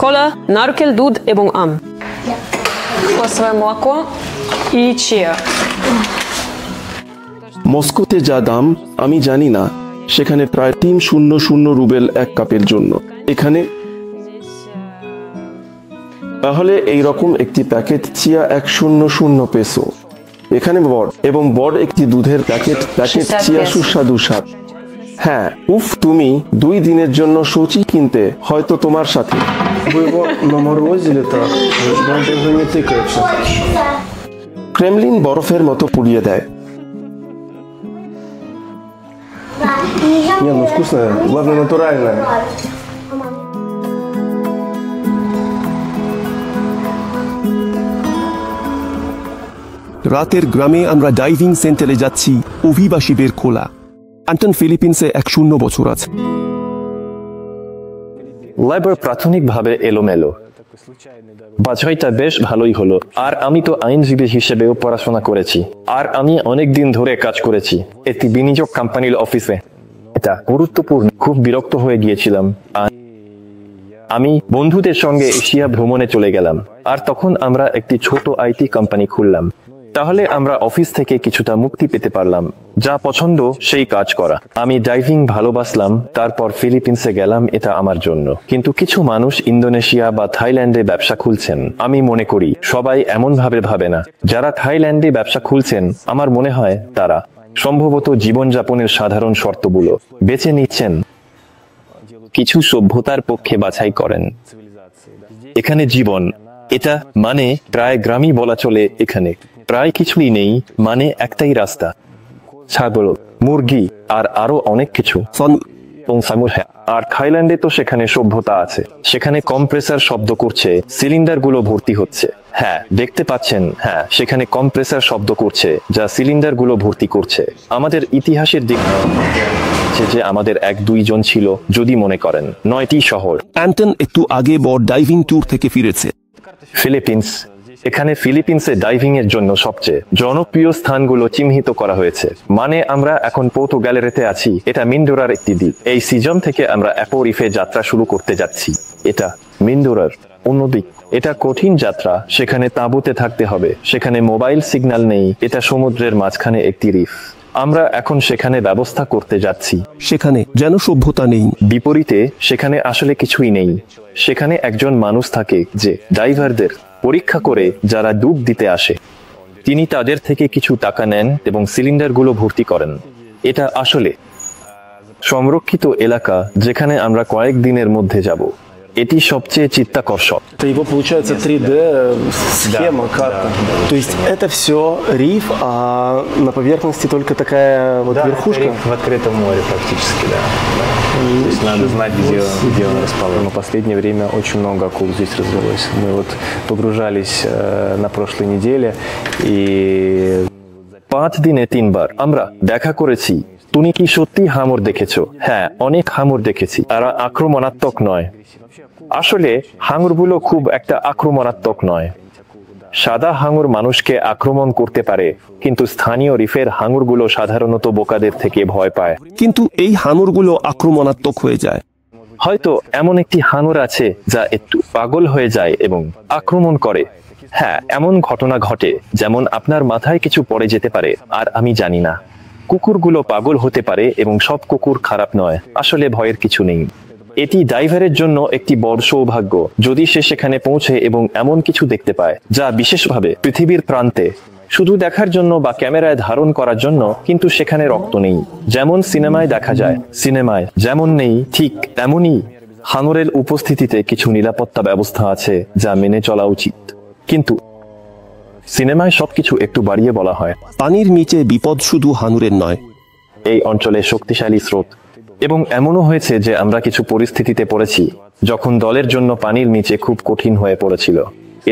কলা, নারকেল দুধ এবং আম। Кокосовое молоко и чиа. মস্কোতে যা দাম আমি জানি না, সেখানে প্রায় 300 রুবেল 1 কাপের জন্য। এখানে তাহলে এই রকম একটি প্যাকেট চিয়া 100 পেসো। এখানে বড় একটি দুধের প্যাকেট চিয়া সুস্বাদু স্বাদ। হ্যাঁ, তুমি 2 দিনের জন্য সূচি কিনতে হয়তো তোমার সাথে। ক্রেমলিন বরফের মতো পুড়িয়ে দেয়। Не, ну вкусная, главное натуральная. রাতের গ্রামে আমরা ডাইভিং সেন্টারে যাচ্ছি, অভিবাসীদের খোলা। অ্যান্টন ফিলিপিন্সে 100 বছর আছে। লাইব্রেরি প্রাথমিকভাবে এলোমেলো, বাছাইটা বেশ ভালোই হলো। আর আমি তো আইনজীবী হিসেবেও পড়াশোনা করেছি, আর আমি অনেক দিন ধরে কাজ করেছি একটি বিনিয়োগ কোম্পানির অফিসে। এটা গুরুত্বপূর্ণ। খুব বিরক্ত হয়ে গিয়েছিলাম। আমি বন্ধুদের সঙ্গে এশিয়া ভ্রমণে চলে গেলাম, আর তখন আমরা একটি ছোট আইটি কোম্পানি খুললাম। তাহলে আমরা অফিস থেকে কিছুটা মুক্তি পেতে পারলাম। যা পছন্দ সেই কাজ করা। আমি ডাইভিং ভালোবাসলাম, তারপর ফিলিপিন্সে গেলাম এটা আমার জন্য। কিন্তু কিছু মানুষ ইন্দোনেশিয়া বা থাইল্যান্ডে ব্যবসা খুলছেন। আমি মনে করি সবাই এমন ভাবে ভাবে না। যারা থাইল্যান্ডে ব্যবসা খুলছেন, আমার মনে হয় তারা সম্ভবত জীবনযাপনের সাধারণ শর্তগুলো বেছে নিচ্ছেন, কিছু সভ্যতার পক্ষে বাছাই করেন। এখানে জীবন, এটা মানে প্রায় গ্রামই বলা চলে। এখানে প্রায় কিছুই নেই, মানে একটাই রাস্তা, ছাগল, মুরগি আর আরো অনেক কিছু। আর থাইল্যান্ডে তো সেখানে সভ্যতা আছে। সেখানে কম্প্রেসার শব্দ করছে, সিলিন্ডার গুলো ভর্তি হচ্ছে। হ্যাঁ, দেখতে পাচ্ছেন, হ্যাঁ, সেখানে কম্প্রেসার শব্দ করছে যা সিলিন্ডার গুলো ভর্তি করছে। আমাদের ইতিহাসের দিক যে আমাদের 1-2 জন ছিল, যদি মনে করেন 9টি শহর। অ্যান্টন একটু আগে বড় ডাইভিং ট্যুর থেকে ফিরেছে। ফিলিপিন্স, এখানে ফিলিপিন্সে ডাইভিং এর জন্য সবচেয়ে জনপ্রিয় স্থানগুলো চিহ্নিত করা হয়েছে। মানে আমরা এখন পোর্টো গ্যালারিতে আছি, এটা মিন্ডোরার একটি দ্বীপ। এই সিজন থেকে আমরা অ্যাপো রিফে যাত্রা শুরু করতে যাচ্ছি। এটা মিন্ডোরার অন্যদিক। এটা কঠিন যাত্রা, সেখানে তাঁবুতে থাকতে হবে, সেখানে মোবাইল সিগন্যাল নেই, এটা সমুদ্রের মাঝখানে একটি রিফ। আমরা এখন সেখানে ব্যবস্থা করতে যাচ্ছি। সেখানে যেন সভ্যতা নেই। বিপরীতে সেখানে আসলে কিছুই নেই। সেখানে একজন মানুষ থাকে যে ডাইভারদের পরীক্ষা করে যারা ডুব দিতে আসে। তিনি তাদের থেকে কিছু টাকা নেন এবং সিলিন্ডারগুলো ভর্তি করেন। এটা আসলে সংরক্ষিত এলাকা যেখানে আমরা কয়েকদিনের মধ্যে যাব। এটি সবচেয়ে চিত্তাকর্ষক। Это его получается 3D схема, карта. То есть это все риф, а на поверхности только такая вот верхушка. В открытом море практически, да. То есть надо знать, где он расположен. Но в последнее время очень много акул здесь развелось. Мы вот погружались на прошлой неделе и 5 দিনে 3 বার আমরা দেখা করেছি। তুমি কি সত্যি হাঙর দেখেছো? হ্যাঁ, অনেক হাঙর দেখেছি। তারা আক্রমণাত্মক নয়। আসলে হাঙরগুলো খুব একটা আক্রমণাত্মক নয়। সাদা হাঙর মানুষকে আক্রমণ করতে পারে, কিন্তু স্থানীয় রিফের হাঙরগুলো সাধারণত বোকাদের থেকে ভয় পায়। কিন্তু এই হাঙরগুলো আক্রমণাত্মক হয়ে যায়। হয়তো এমন একটি হাঙর আছে যা একটু পাগল হয়ে যায় এবং আক্রমণ করে। হ্যাঁ, এমন ঘটনা ঘটে, যেমন আপনার মাথায় কিছু পড়ে যেতে পারে, আর আমি জানি না। কুকুরগুলো পাগল হতে পারে এবং সব কুকুর খারাপ নয়। আসলে ভয়ের কিছু নেই। এটি ডাইভারের জন্য একটি বড় সৌভাগ্য যদি সে সেখানে পৌঁছে এবং এমন কিছু দেখতে পায় যা বিশেষভাবে পৃথিবীর প্রান্তে শুধু দেখার জন্য বা ক্যামেরায় ধারণ করার জন্য, কিন্তু সেখানে রক্ত নেই যেমন সিনেমায় দেখা যায়। সিনেমায় যেমন নেই ঠিক তেমনই হাঙরের উপস্থিতিতে কিছু নিরাপত্তা ব্যবস্থা আছে যা মেনে চলা উচিত, কিন্তু সিনেমায় সবকিছু একটু বাড়িয়ে বলা হয়। পানির নিচে বিপদ শুধু হাঙরের নয়, এই অঞ্চলে শক্তিশালী স্রোত। এবং এমনও হয়েছে যে আমরা কিছু পরিস্থিতিতে পড়েছি যখন দলের জন্য পানির নিচে খুব কঠিন হয়ে পড়েছিল।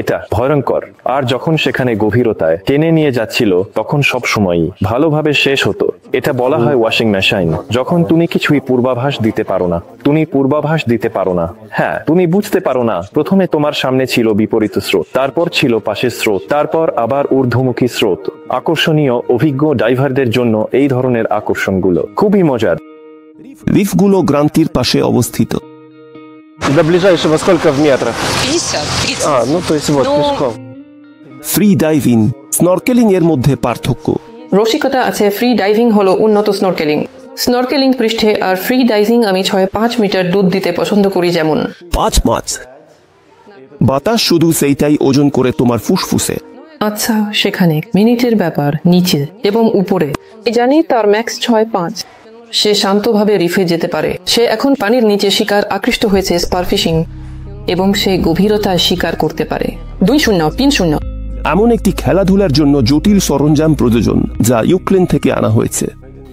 এটা ভয়ঙ্কর। আর যখন সেখানে গভীরতায় টেনে নিয়ে যাচ্ছিল, তখন সব সময়ই ভালোভাবে শেষ হতো। এটা বলা হয় ওয়াশিং মেশিন। যখন তুমি কিছুই পূর্বাভাস দিতে পারো না, তুমি পূর্বাভাস দিতে পারো না। হ্যাঁ, তুমি বুঝতে পারো না। প্রথমে তোমার সামনে ছিল বিপরীত স্রোত, তারপর ছিল পাশের স্রোত, তারপর আবার ঊর্ধ্বমুখী স্রোত। আকর্ষণীয় অভিজ্ঞ ডাইভারদের জন্য এই ধরনের আকর্ষণগুলো খুবই মজার। রিফগুলো গ্রান্তির পাশে অবস্থিত। До ближайшего сколько в метрах? 50-30. Ну то есть вот пешком. ফ্রি ডাইভিং, স্নরকেলিং এর মধ্যে পার্থক্য। রসিকতা আছে, ফ্রি ডাইভিং হলো উন্নত স্নরকেলিং। স্নরকেলিং পৃষ্ঠে আর ফ্রি ডাইভিং আমি 6-5 মিটার দুধ দিতে পছন্দ করি। যেমন 5 মাছ বাতাস শুধু সেইটাই ওজন করে তোমার ফুসফুসে। আচ্ছা, সেখানে মিনিটের ব্যাপার নিচে এবং উপরে। জানি তার ম্যাক্স 6-5। সে শান্তভাবে রিফে যেতে পারে। সে এখন পানির নিচে শিকার আকৃষ্ট হয়েছে স্পারফিশিং, এবং সে গভীরতায় শিকার করতে পারে। 2-0-3-0। এমন একটি খেলাধুলার জন্য জটিল সরঞ্জাম প্রয়োজন যা ইউক্রেন থেকে আনা হয়েছে।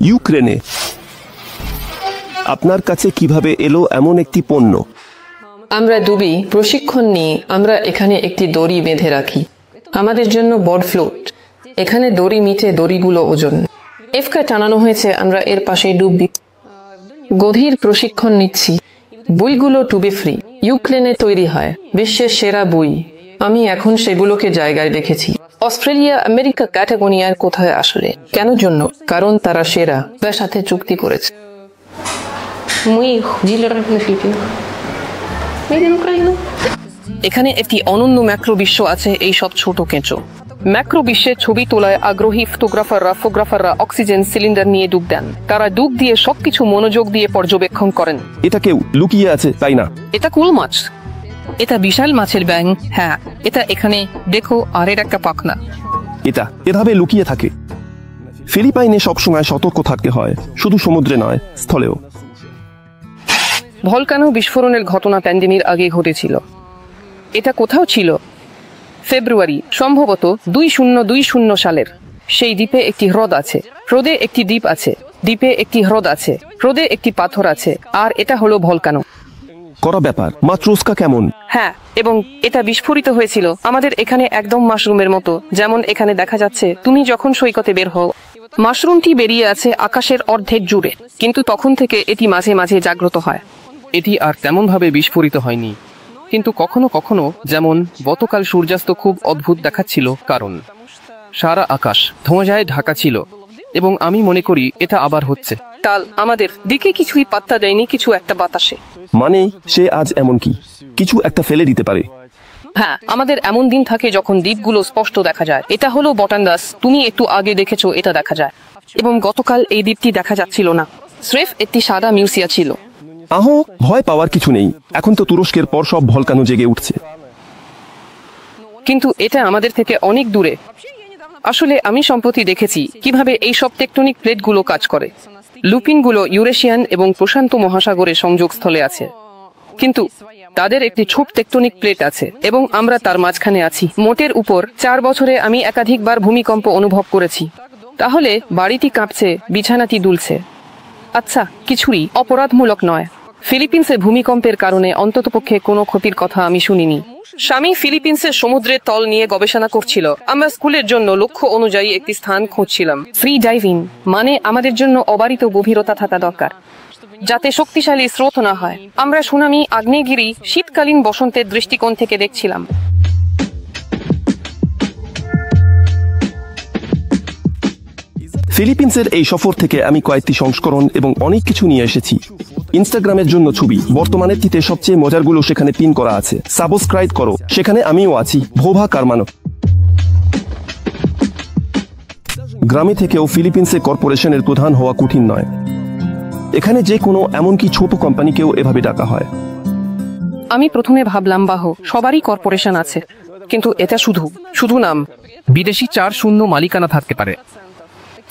ইউক্রেনে আপনার কাছে কিভাবে এলো এমন একটি পণ্য? আমরা ডুবি প্রশিক্ষণ নিই। আমরা এখানে একটি দড়ি বেঁধে রাখি আমাদের জন্য বড় ফ্লোট। এখানে দড়ি মিটে দড়িগুলো ওজন এফকা টানানো হয়েছে। আমরা এর পাশে ডুববি গভীর প্রশিক্ষণ নিচ্ছি। বইগুলো টুবে ফ্রি, ইউক্রেনে তৈরি হয়, বিশ্বের সেরা বই। আমি এখন সেগুলোকে জায়গায় রেখেছি। অস্ট্রেলিয়া, আমেরিকা, ক্যাটাগোনিয়ার কোথায় আসলে কেন জন্য? কারণ তারা সেরা তার সাথে চুক্তি করেছে। Мы их дилеры на Филиппинах. Made in Ukraine. এখানে একটি অনন্য ম্যাক্রো বিশ্ব আছে, এই সব ছোট কেঁচো। ম্যাক্রো বিশ্বে ছবি তোলায় আগ্রহী ফটোগ্রাফাররা অক্সিজেন সিলিন্ডার নিয়ে ডুব দেন। তারা ডুব দিয়ে সবকিছু মনোযোগ দিয়ে পর্যবেক্ষণ করেন। এটা কেউ লুকিয়ে আছে, তাই না? এটা কুল মাছ। এটা বিশাল মাছের ব্যাঙ। হ্যাঁ, এটা এখানে দেখো, আর এর একটা পাখনা। এটা এভাবে লুকিয়ে থাকে। ফিলিপাইনে সবসময় সতর্ক থাকতে হয়, শুধু সমুদ্রে নয়, স্থলেও। ভলকানো বিস্ফোরণের ঘটনা প্যান্ডেমির আগে ঘটেছিল। এটা কোথাও ছিল ফেব্রুয়ারি, সম্ভবত 2020 সালের। সেই দ্বীপে একটি হ্রদ আছে, হ্রদে একটি দ্বীপ আছে, দ্বীপে একটি হ্রদ আছে, হ্রদে একটি পাথর আছে, আর এটা হলো ভলকানো। করা ব্যাপার। মাত্রোস্কা কেমন? হ্যাঁ, এবং এটা বিস্ফোরিত হয়েছিল আমাদের এখানে একদম মাশরুমের মতো, যেমন এখানে দেখা যাচ্ছে। তুমি যখন সৈকতে বের হও, মাশরুমটি বেরিয়ে আছে আকাশের অর্ধেক জুড়ে, কিন্তু তখন থেকে এটি মাঝে মাঝে জাগ্রত হয়। এটি আর তেমন ভাবে বিস্ফোরিত হয়নি, কিন্তু কখনো কখনো, যেমন গতকাল সূর্যাস্ত খুব অদ্ভুত দেখাচ্ছিল, কারণ সারা আকাশ ধোঁয়ায় ঢাকা ছিল, এবং আমি মনে করি এটা আবার হচ্ছে। কাল আমাদের দিকে কিছুই পাত্তা দেয়নি কিছু একটা বাতাসে। মানে সে আজ এমন কিছু একটা ফেলে দিতে পারে। হ্যাঁ, আমাদের এমন দিন থাকে যখন দ্বীপগুলো স্পষ্ট দেখা যায়। এটা হলো বটান্ডাস, তুমি একটু আগে দেখেছো, এটা দেখা যায়। এবং গতকাল এই দ্বীপটি দেখা যাচ্ছিল না, স্রেফ একটি সাদা মিউসিয়া ছিল। আহো, ভয় পাওয়ার কিছু নেই। এখন তো তুরস্কের পর সব ভলকানো জেগে উঠছে। কিন্তু এটা আমাদের থেকে অনেক দূরে। আসলে আমি সম্প্রতি দেখেছি কিভাবে এই সব টেকটনিক প্লেটগুলো কাজ করে। লুপিনগুলো ইউরেশিয়ান এবং প্রশান্ত মহাসাগরের সংযোগস্থলে আছে, কিন্তু তাদের একটি ছোট টেকটনিক প্লেট আছে এবং আমরা তার মাঝখানে আছি। মোটের উপর 4 বছরে আমি একাধিকবার ভূমিকম্প অনুভব করেছি। তাহলে বাড়িটি কাঁপছে, বিছানাটি দুলছে। আচ্ছা, কিছুই অপরাধমূলক নয়। ফিলিপিন্সে ভূমিকম্পের কারণে অন্ততপক্ষে কোনো ক্ষতির কথা আমি শুনিনি। স্বামী ফিলিপিন্সের সমুদ্রের তল নিয়ে গবেষণা করছিল। আমরা স্কুলের জন্য লক্ষ্য অনুযায়ী একটি স্থান খুঁজছিলাম। ফ্রি ডাইভিং মানে আমাদের জন্য অবারিত গভীরতা থাকা দরকার, যাতে শক্তিশালী স্রোত না হয়। আমরা সুনামি, আগ্নেয়গিরি, শীতকালীন বসন্তের দৃষ্টিকোণ থেকে দেখছিলাম। ফিলিপিন্সের এই সফর থেকে আমি কয়েকটি সংস্করণ এবং অনেক কিছু নিয়ে এসেছি। ইনস্টাগ্রামের জন্য ছবি। বর্তমানেরটিতে সবচেয়ে মজারগুলো সেখানে পিন করা আছে। সাবস্ক্রাইব করো, সেখানে আমিও আছি। ভোভা কারমানো। গ্রামে থেকেও ফিলিপিন্সে কর্পোরেশনের প্রধান হওয়া কঠিন নয়। এখানে যে কোনো এমনকি ছোট কোম্পানিকেও এভাবে ডাকা হয়। আমি প্রথমে ভাবলাম বাহ, সবারই কর্পোরেশন আছে, কিন্তু এটা শুধু নাম। বিদেশি 4-0 মালিকানা থাকতে পারে।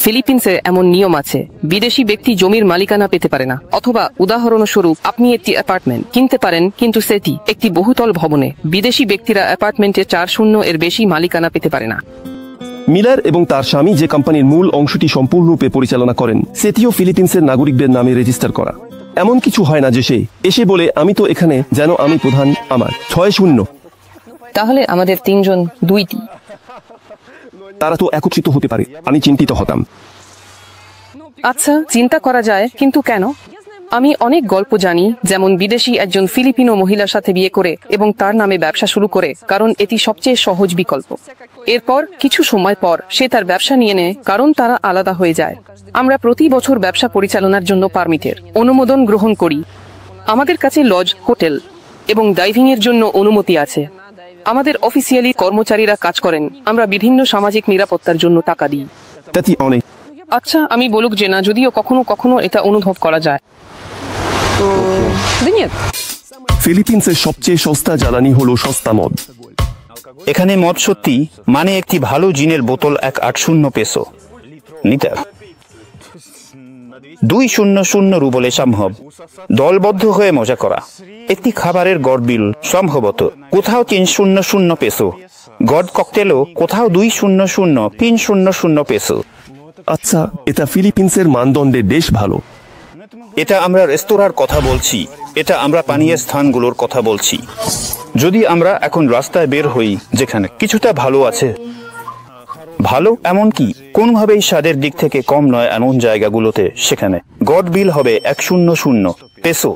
ফিলিপিন্সে এমন নিয়ম আছে, বিদেশি ব্যক্তি জমির মালিকানা পেতে পারে না। অথবা উদাহরণস্বরূপ, আপনি একটি অ্যাপার্টমেন্ট কিনতে পারেন, কিন্তু সেটি একটি বহুতল ভবনে। বিদেশি ব্যক্তিরা অ্যাপার্টমেন্টে 4-0 এর বেশি মালিকানা পেতে পারে না। মিলার এবং তার স্বামী যে কোম্পানির মূল অংশটি সম্পূর্ণরূপে পরিচালনা করেন, সেটিও ফিলিপিন্সের নাগরিকদের নামে রেজিস্টার করা। এমন কিছু হয় না যে সে এসে বলে আমি তো এখানে, যেন আমি প্রধান, আমার 6-0। তাহলে আমাদের 3 জন 2টি। তারা তো একত্রিত হতে পারে। আমি চিন্তিত হতাম। আচ্ছা, চিন্তা করা যায়, কিন্তু কেন? আমি অনেক গল্প জানি, যেমন বিদেশি একজন ফিলিপিনো মহিলার সাথে বিয়ে করে এবং তার নামে ব্যবসা শুরু করে, কারণ এটি সবচেয়ে সহজ বিকল্প। এরপর কিছু সময় পর সে তার ব্যবসা নিয়ে নেয়, কারণ তারা আলাদা হয়ে যায়। আমরা প্রতি বছর ব্যবসা পরিচালনার জন্য পারমিটের অনুমোদন গ্রহণ করি। আমাদের কাছে লজ, হোটেল এবং ডাইভিং এর জন্য অনুমতি আছে। আমাদের অফিসিয়ালি কর্মচারীরা কাজ করেন। আমরা বিভিন্ন সামাজিক নিরাপত্তার জন্য টাকা দিই। আচ্ছা, আমি বলুক যে না, যদিও কখনো কখনো এটা অনুভব করা যায়। ফিলিপিন্সের সবচেয়ে সস্তা জ্বালানি হলো সস্তা মদ। এখানে মদ সত্যি মানে একটি ভালো জিনের বোতল 180 পেসো লিটার। 200 রুবলে সম্ভব দলবদ্ধ হয়ে মজা করা। একটি খাবারের গড় বিল সম্ভবত কোথাও 300 পেসো। গড ককটেলও কোথাও 200-300 পেসো। আচ্ছা, এটা ফিলিপিন্সের মানদণ্ডে বেশ ভালো। এটা আমরা রেস্তোরাঁর কথা বলছি, এটা আমরা পানীয় স্থানগুলোর কথা বলছি। যদি আমরা এখন রাস্তায় বের হই যেখানে কিছুটা ভালো আছে, ভালো এমনকি কোনোভাবেই স্বাদের দিক থেকে কম নয় এমন জায়গাগুলোতে, সেখানে গড বিল হবে 100 পেসো।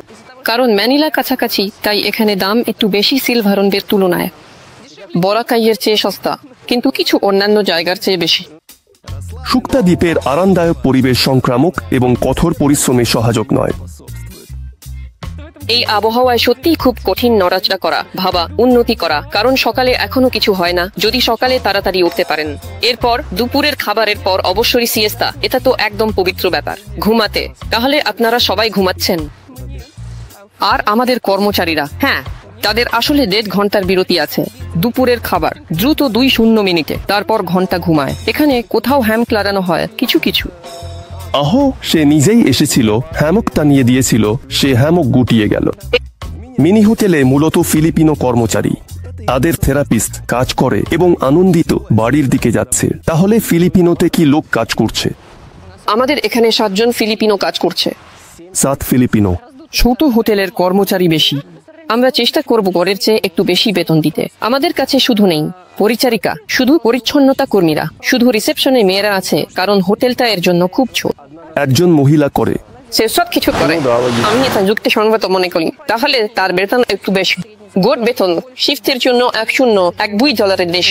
কারণ ম্যানিলা কাছাকাছি, তাই এখানে দাম একটু বেশি সিলভারনের তুলনায়। বরাকাইয়ের চেয়ে সস্তা, কিন্তু কিছু অন্যান্য জায়গার চেয়ে বেশি। শুক্তা দ্বীপের আরামদায়ক পরিবেশ সংক্রামক এবং কঠোর পরিশ্রমে সহায়ক নয়। এই আবহাওয়ায় সত্যিই খুব কঠিন নড়াচড়া করা, ভাবা, উন্নতি করা, কারণ সকালে এখনো কিছু হয় না যদি সকালে তাড়াতাড়ি উঠতে পারেন। এরপর দুপুরের খাবারের পর অবশ্যই সিয়েস্তা, এটা তো একদম পবিত্র ব্যাপার, ঘুমাতে। তাহলে আপনারা সবাই ঘুমাচ্ছেন। আর আমাদের কর্মচারীরা, হ্যাঁ, তাদের আসলে 1.5 ঘন্টার বিরতি আছে। দুপুরের খাবার দ্রুত 2 মিনিটে, তারপর ঘন্টা ঘুমায়। এখানে কোথাও হ্যামক লাগানো হয় কিছু কিছু। আহো, সে নিজেই এসেছিল, হ্যামক টানিয়ে দিয়েছিল, সে হ্যামক গুটিয়ে গেল। মিনি হোটেলে মূলত ফিলিপিনো কর্মচারী, তাদের থেরাপিস্ট কাজ করে এবং আনন্দিত বাড়ির দিকে যাচ্ছে। তাহলে ফিলিপিনোতে কি লোক কাজ করছে? আমাদের এখানে 7 জন ফিলিপিনো কাজ করছে। 7 ফিলিপিনো। ছোট হোটেলের কর্মচারী বেশি। আমরা চেষ্টা করব গড়ের চেয়ে একটু বেশি বেতন দিতে। আমাদের কাছে শুধু নেই পরিচারিকা, শুধু পরিচ্ছন্নতা কর্মীরা, শুধু রিসেপশনে মেয়েরা আছে, কারণ হোটেলটা এর জন্য খুব ছোট। একজন মহিলা করে, সে সব কিছু করে। আমি এটা যুক্তিসঙ্গত মনে করি। তাহলে তার বেতন একটু বেশি। গোট বেতন শিফটের জন্য $1.2 দেশ।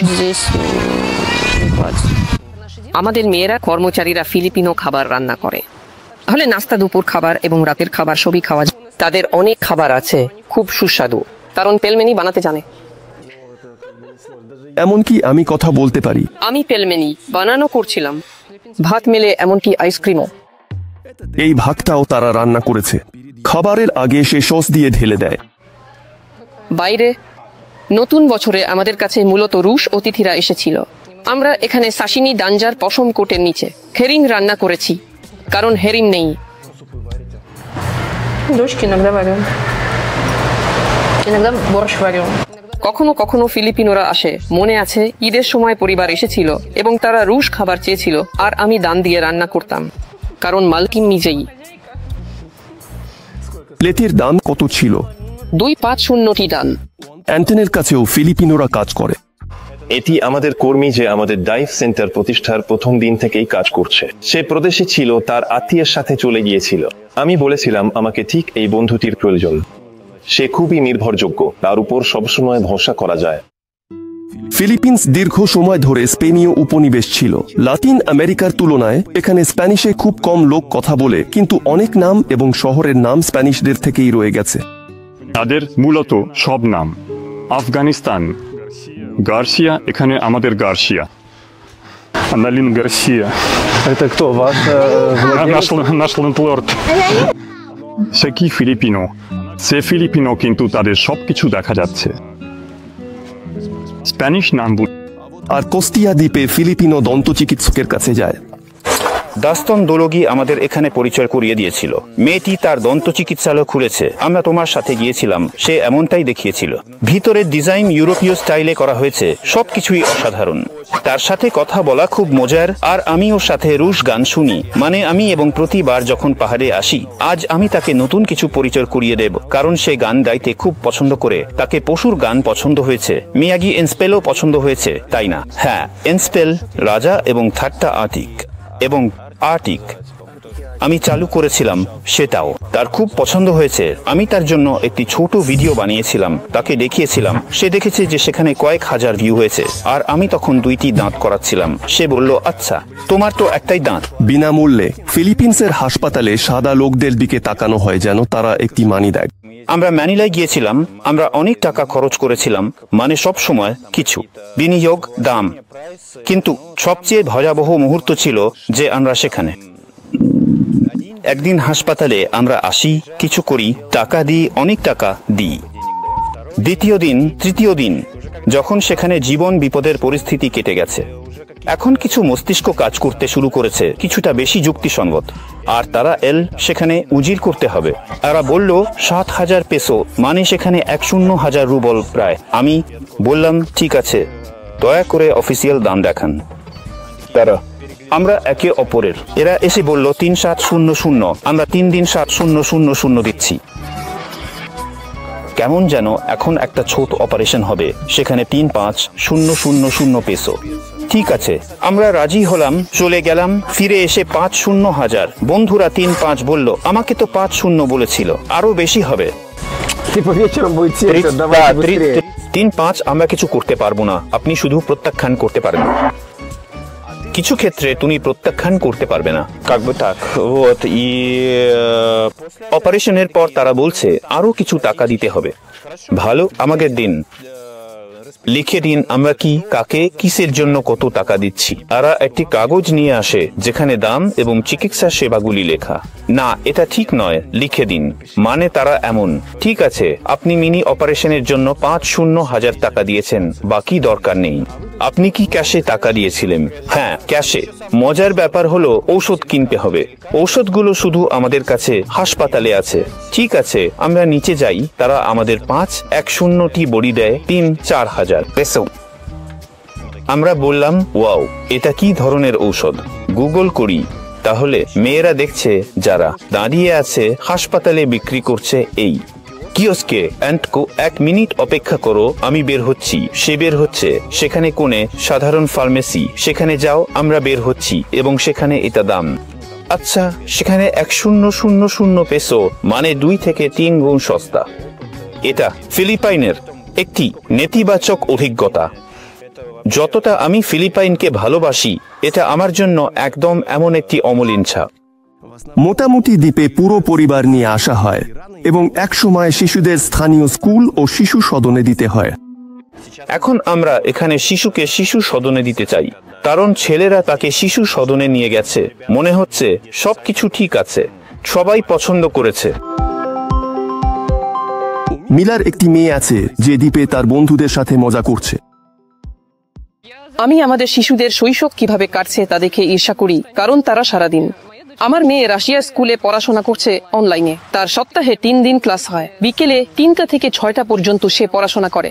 আমাদের মেয়েরা কর্মচারীরা ফিলিপিনো খাবার রান্না করে। তাহলে নাস্তা, দুপুর খাবার এবং রাতের খাবার সবই খাওয়া যায়। তাদের অনেক খাবার আছে, খুব সুস্বাদু, কারণ পেলমেনি বানাতে জানে। এমনকি আমি কথা বলতে পারি। আমি পেলমেনি বানানো করছিলাম, ভাত মেলে, এমনকি আইসক্রিমও। এই ভাতটাও তারা রান্না করেছে। খাবারের আগে সে সস দিয়ে ঢেলে দেয়। বাইরে নতুন বছরে আমাদের কাছে মূলত রুশ অতিথিরা এসেছিল। আমরা এখানে সাশিমি ডাঞ্জার পশম কোটের নিচে হেরিং রান্না করেছি, কারণ হেরিং নেই। Дочки иногда варю. Иногда борщ варю. কখনো কখনো ফিলিপিনোরা আসে। মনে আছে ঈদের সময় পরিবার এসেছিল এবং তারা রুশ খাবার চেয়েছিল, আর আমি দান দিয়ে রান্না করতাম, কারণ মালকিন নিজেই। প্লেটের দাম কত ছিল? 250 দান। অ্যান্টনের কাছেও ফিলিপিনোরা কাজ করে। এটি আমাদের কর্মী যে আমাদের ডাইভ সেন্টার প্রতিষ্ঠার প্রথম দিন থেকেই কাজ করছে। সে প্রদেশে ছিল, তার আত্মীয়ের সাথে চলে গিয়েছিল। আমি বলেছিলাম আমাকে ঠিক এই বন্ধুটির প্রয়োজন। সে খুবই নির্ভরযোগ্য, তার উপর সবসময় ভরসা করা যায়। ফিলিপিন্স দীর্ঘ সময় ধরে স্পেনীয় উপনিবেশ ছিল। লাতিন আমেরিকার তুলনায় এখানে স্প্যানিশে খুব কম লোক কথা বলে, কিন্তু অনেক নাম এবং শহরের নাম স্প্যানিশদের থেকেই রয়ে গেছে। তাদের মূলত সব নাম। আফগানিস্তান গার্সিয়া, এখানে আমাদের গার্সিয়া। Аналин Гарсия. Это кто? Наш лендлорд। সে কি ফিলিপিনো? সে ফিলিপিনো, কিন্তু তাদের সবকিছু দেখা যাচ্ছে। স্প্যানিশ নাম। আর কোস্টিয়া দ্বীপে ফিলিপিনো দন্ত চিকিৎসকের কাছে যায়। দাস্তন দোলগি আমাদের এখানে পরিচয় করিয়ে দিয়েছিল। মেয়েটি তার দন্ত চিকিৎসালয় খুলেছে। আমরা তোমার সাথে গিয়েছিলাম, সে এমনটাই দেখিয়েছিল। ভিতরের ডিজাইন ইউরোপীয় স্টাইলে করা হয়েছে, সবকিছুই অসাধারণ। তার সাথে কথা বলা খুব মজার, আর আমি ওর সাথে রুশ গান শুনি। মানে আমি এবং প্রতিবার যখন পাহাড়ে আসি, আজ আমি তাকে নতুন কিছু পরিচয় করিয়ে দেব, কারণ সে গান গাইতে খুব পছন্দ করে। তাকে পশুর গান পছন্দ হয়েছে, মিয়াগি এনস্পেলও পছন্দ হয়েছে, তাই না? হ্যাঁ, এনস্পেল রাজা এবং ঠাট্টা আর্টিক এবং আর্টিক আমি চালু করেছিলাম, সেটাও তার খুব পছন্দ হয়েছে। আমি তার জন্য একটি ছোট ভিডিও বানিয়েছিলাম, তাকে দেখিয়েছিলাম। সে দেখেছে যে সেখানে কয়েক হাজার ভিউ হয়েছে, আর আমি তখন 2টি দাঁত করাচ্ছিলাম। সে বলল, আচ্ছা, তোমার তো একটাই দাঁত। বিনামূল্যে ফিলিপিন্সের হাসপাতালে সাদা লোকদের দিকে তাকানো হয় যেন তারা একটি মানি দেয়। আমরা ম্যানিলায় গিয়েছিলাম, আমরা অনেক টাকা খরচ করেছিলাম, মানে সব সময় কিছু বিনিয়োগ দাম। কিন্তু সবচেয়ে ভয়াবহ মুহূর্ত ছিল যে আমরা সেখানে একদিন হাসপাতালে আমরা আসি, কিছু করি, টাকা দিই, অনেক টাকা দিই। দ্বিতীয় দিন, তৃতীয় দিন, যখন সেখানে জীবন বিপদের পরিস্থিতি কেটে গেছে, এখন কিছু মস্তিষ্ক কাজ করতে শুরু করেছে, কিছুটা বেশি যুক্তিসঙ্গত। আর তারা সেখানে উজির করতে হবে। তারা বলল 7,000 পেসো, মানে সেখানে 1,000 রুবল প্রায়। আমি বললাম, ঠিক আছে, দয়া করে অফিসিয়াল দাম দেখান। তারা আমরা একে অপরের, এরা এসে বলল 3,700, আমরা 3 দিন 7,000 দিচ্ছি। কেমন যেন এখন একটা ছোট অপারেশন হবে, সেখানে 3,5,000 পেসো। ঠিক আছে, আমরা রাজি হলাম, চলে গেলাম। ফিরে এসে 5,000। বন্ধুরা 3,5 বলল, আমাকে তো 5,000 বলেছিল, আরো বেশি হবে। 3,5 আমরা কিছু করতে পারবো না, আপনি শুধু প্রত্যাখ্যান করতে পারেন। কিছু ক্ষেত্রে তুমি প্রত্যাখ্যান করতে পারবে না। কাকবে তাক অপারেশনের পর তারা বলছে আরো কিছু টাকা দিতে হবে। ভালো, আমাকে দিন, লিখে দিন আমরা কি কাকে কিসের জন্য কত টাকা দিচ্ছি। তারা একটি কাগজ নিয়ে আসে যেখানে দাম এবং চিকিৎসা সেবাগুলি লেখা। না, এটা ঠিক নয়, লিখে দিন। মানে তারা এমন, ঠিক আছে আপনি মিনি অপারেশনের জন্য ৫০০০০ টাকা দিয়েছেন, বাকি দরকার নেই। আপনি কি ক্যাশে টাকা দিয়েছিলেন? হ্যাঁ, ক্যাশে। মজার ব্যাপার হলো ঔষধ কিনতে হবে। ঔষধগুলো শুধু আমাদের কাছে হাসপাতালে আছে। ঠিক আছে, আমরা নিচে যাই, তারা আমাদের ৫১০টি বড়ি দেয় ৩-৪ হাজার পেসো। আমরা বললাম ওয়াও, এটা কি ধরনের ঔষধ? গুগল করি, তাহলে মেয়েরা দেখছে যারা দাঁড়িয়ে আছে হাসপাতালে বিক্রি করছে এই কিওস্কে। অ্যান্টকো ১ মিনিট অপেক্ষা করো, আমি বের হচ্ছি। সে বের হচ্ছে, সেখানে কোণে সাধারণ ফার্মেসি, সেখানে যাও, আমরা বের হচ্ছি এবং সেখানে এটা দাম। আচ্ছা, সেখানে ১০০০ পেসো, মানে ২ থেকে ৩ গুণ সস্তা। এটা ফিলিপাইনের একটি নেতিবাচক অভিজ্ঞতা। যতটা আমি ফিলিপাইনকে ভালোবাসি, এটা আমার জন্য একদম এমন একটি অমলিন ছাপ। মোটামুটি দ্বীপে পুরো পরিবার নিয়ে আসা হয় এবং একসময় শিশুদের স্থানীয় স্কুল ও শিশু সদনে দিতে হয়। এখন আমরা এখানে শিশুকে শিশু সদনে দিতে চাই, কারণ ছেলেরা তাকে শিশু সদনে নিয়ে গেছে। মনে হচ্ছে সবকিছু ঠিক আছে, সবাই পছন্দ করেছে। মিলার একটি মেয়ে আছে যে দ্বীপে তার বন্ধুদের সাথে মজা করছে। আমি আমাদের শিশুদের শৈশব কিভাবে কাটছে তা দেখে ঈর্ষা করি, কারণ তারা সারাদিন। আমার মেয়ে রাশিয়ার স্কুলে পড়াশোনা করছে অনলাইনে। তার সপ্তাহে ৩ দিন ক্লাস হয়। বিকেলে ৩টা থেকে ৬টা পর্যন্ত সে পড়াশোনা করে।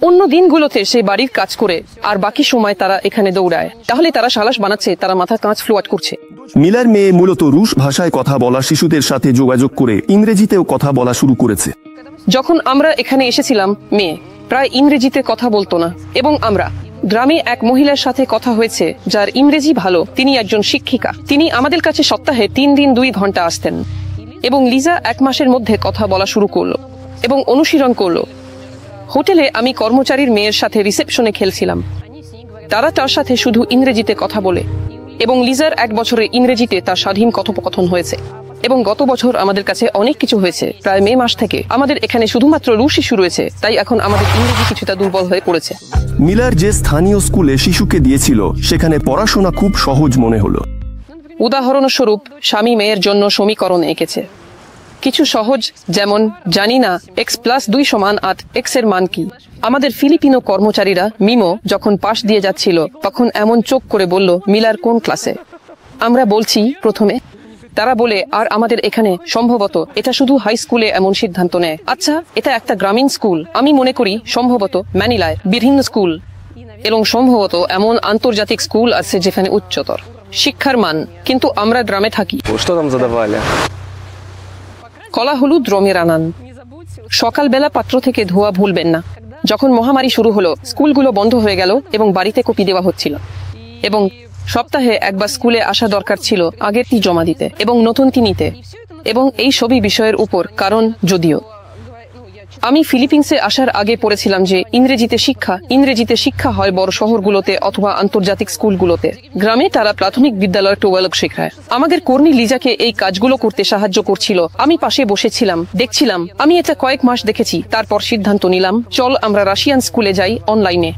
অন্য দিনগুলোতে সে বাড়ির কাজ করে, আর বাকি সময় তারা এখানে দৌড়ায়। তাহলে তারা সালাস বানাচ্ছে, তারা মাথা কাঁচ ফ্লোয়াট করছে। মিলার মেয়ে মূলত রুশ ভাষায় কথা বলা শিশুদের সাথে যোগাযোগ করে ইংরেজিতেও কথা বলা শুরু করেছে। যখন আমরা এখানে এসেছিলাম, মেয়ে প্রায় ইংরেজিতে কথা বলতো না, এবং আমরা গ্রামে এক মহিলার সাথে কথা হয়েছে যার ইংরেজি ভালো। তিনি একজন শিক্ষিকা। তিনি আমাদের কাছে সপ্তাহে ৩ দিন ২ ঘন্টা আসতেন, এবং লিজা ১ মাসের মধ্যে কথা বলা শুরু করলো এবং অনুশীলন করলো। হোটেলে আমি কর্মচারীর মেয়ের সাথে রিসেপশনে খেলছিলাম। তারা তার সাথে শুধু ইংরেজিতে কথা বলে, এবং লিজার ১ বছরে ইংরেজিতে তার স্বাধীন কথোপকথন হয়েছে। এবং গত বছর আমাদের কাছে অনেক কিছু হয়েছে। প্রায় মে মাস থেকে আমাদের এখানে শুধুমাত্র রুশ শিশু রয়েছে, তাই এখন আমাদের ইংরেজি কিছুটা দুর্বল হয়ে পড়েছে। মিলার যে স্থানীয় স্কুলে শিশুকে দিয়েছিল সেখানে পড়াশোনা খুব সহজ মনে হলো। উদাহরণস্বরূপ, স্বামী মেয়ের জন্য সমীকরণ এঁকেছে। কিছু সহজ, যেমন জানি না x+2 = 8, x এর মান কি। আমাদের ফিলিপিনো কর্মচারীরা মিমো যখন পাশ দিয়ে যাচ্ছিল তখন এমন চোখ করে বলল, মিলার কোন ক্লাসে? আমরা বলছি প্রথমে। তারা বলে, আর আমাদের এখানে সম্ভবত এটা শুধু হাই স্কুলে এমন সিদ্ধান্ত নেয়। আচ্ছা, এটা একটা গ্রামীণ স্কুল। আমি মনে করি সম্ভবত ম্যানিলায় বিভিন্ন স্কুল এবং সম্ভবত এমন আন্তর্জাতিক স্কুল আছে যেখানে উচ্চতর শিক্ষার মান, কিন্তু আমরা গ্রামে থাকি। কলা হলুদ রঙের আনান। সকালবেলা পাত্র থেকে ধোয়া ভুলবেন না। যখন মহামারী শুরু হলো, স্কুলগুলো বন্ধ হয়ে গেল এবং বাড়িতে কপি দেওয়া হচ্ছিল, এবং সপ্তাহে একবার স্কুলে আসা দরকার ছিল আগেরটি জমা দিতে এবং নতুনটি নিতে, এবং এই সবই বিষয়ের উপর। কারণ যদিও আমি ফিলিপিন্সে আসার আগে পড়েছিলাম যে ইংরেজিতে শিক্ষা হয় বড় শহরগুলোতে অথবা আন্তর্জাতিক স্কুলগুলোতে। গ্রামে তারা প্রাথমিক বিদ্যালয় টোয়ালক শেখায়। আমাদের কর্মী লিজাকে এই কাজগুলো করতে সাহায্য করছিল। আমি পাশে বসেছিলাম, দেখছিলাম। আমি এটা কয়েক মাস দেখেছি। তারপর সিদ্ধান্ত নিলাম, চল আমরা রাশিয়ান স্কুলে যাই অনলাইনে।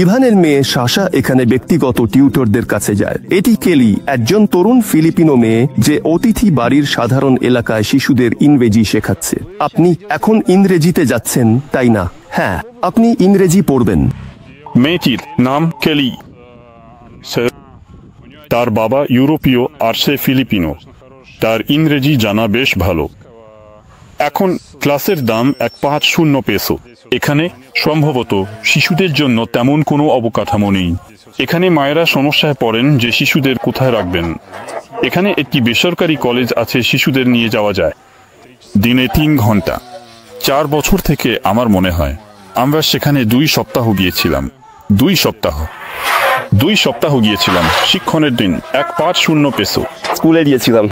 ইভানের মেয়ে সাশা এখানে ব্যক্তিগত টিউটরদের কাছে যায়। এটি কেলি, একজন তরুণ ফিলিপিনো মেয়ে যে অতিথি বাড়ির সাধারণ এলাকায় শিশুদের ইংরেজি শেখাচ্ছে। আপনি এখন ইংরেজিতে যাচ্ছেন, তাই না? হ্যাঁ, আপনি ইংরেজি পড়বেন। মেয়েটির নাম কেলি। তার বাবা ইউরোপীয় আর সে ফিলিপিনো। তার ইংরেজি জানা বেশ ভালো। এখন ক্লাসের দাম 150 পেসো। এখানে সম্ভবত শিশুদের জন্য তেমন কোনো অবকাঠামো নেই। এখানে মায়েরা সমস্যায় পড়েন যে শিশুদের কোথায় রাখবেন। এখানে একটি বেসরকারি কলেজ আছে, শিশুদের নিয়ে যাওয়া যায় দিনে 3 ঘন্টা। 4 বছর থেকে আমার মনে হয় আমরা সেখানে 2 সপ্তাহ গিয়েছিলাম। 2 সপ্তাহ গিয়েছিলাম। শিক্ষণের দিন 150 পেসো। স্কুলে গিয়েছিলাম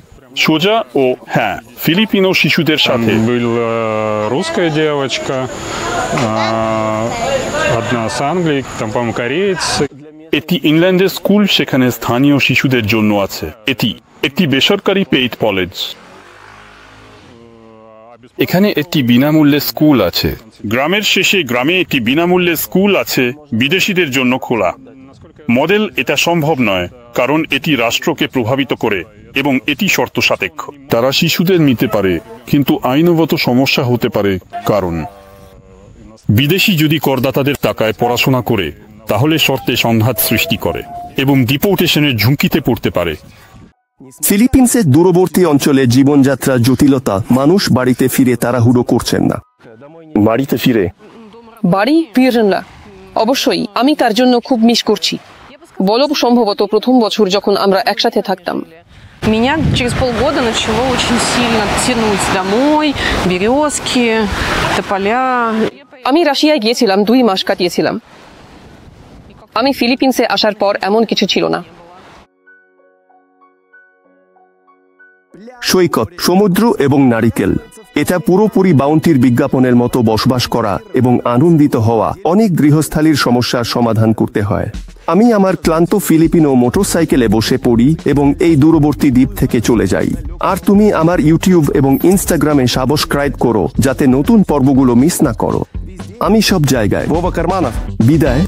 সোজা ও হ্যাঁ, ফিলিপিনো শিশুদের সাথে। Русская девочка, одна с Англии, там, по-моему, кореец. এটি ইংল্যান্ডের স্কুল, সেখানে স্থানীয় শিশুদের জন্য আছে। এটি একটি বেসরকারি পেইড কলেজ। এখানে একটি বিনামূল্যে স্কুল আছে। গ্রামের শেষে গ্রামে একটি বিনামূল্যে স্কুল আছে, বিদেশিদের জন্য খোলা। মডেল এটা সম্ভব নয়, কারণ এটি রাষ্ট্রকে প্রভাবিত করে এবং এটি শর্ত সাপেক্ষ। তারা শিশুদের নিতে পারে, কিন্তু আইনগত সমস্যা হতে পারে, কারণ বিদেশি যদি করদাতাদের টাকায় পড়াশোনা করে তাহলে শর্তে সংঘাত সৃষ্টি করে এবং ডিপোর্টেশনের ঝুঁকিতে পড়তে পারে। ফিলিপিন্সের দূরবর্তী অঞ্চলে জীবনযাত্রা জটিলতা, মানুষ বাড়িতে ফিরে তাড়াহুড়ো করছেন না। বাড়িতে ফিরে ফিরছেন না, অবশ্যই আমি তার জন্য খুব মিস করছি। বলো সম্ভবত প্রথম বছর যখন আমরা একসাথে থাকতাম। Меня через полгода начало очень сильно тянуть домой, березки, тополя. আমি রাশিয়ায় গিয়েছিলাম, 2 মাস কাটিয়েছিলাম। আমি ফিলিপিন্সে আসার পর এমন কিছু ছিল না। সৈকত, সমুদ্র এবং নারিকেল, এটা পুরোপুরি বাউন্টির বিজ্ঞাপনের মতো বসবাস করা এবং আনন্দিত হওয়া অনেক গৃহস্থালীর সমস্যার সমাধান করতে হয়। আমি আমার ক্লান্ত ফিলিপিনো মোটরসাইকেলে বসে পড়ি এবং এই দূরবর্তী দ্বীপ থেকে চলে যাই। আর তুমি আমার ইউটিউব এবং ইনস্টাগ্রামে সাবস্ক্রাইব করো যাতে নতুন পর্বগুলো মিস না করো। আমি সব জায়গায়। বিদায়।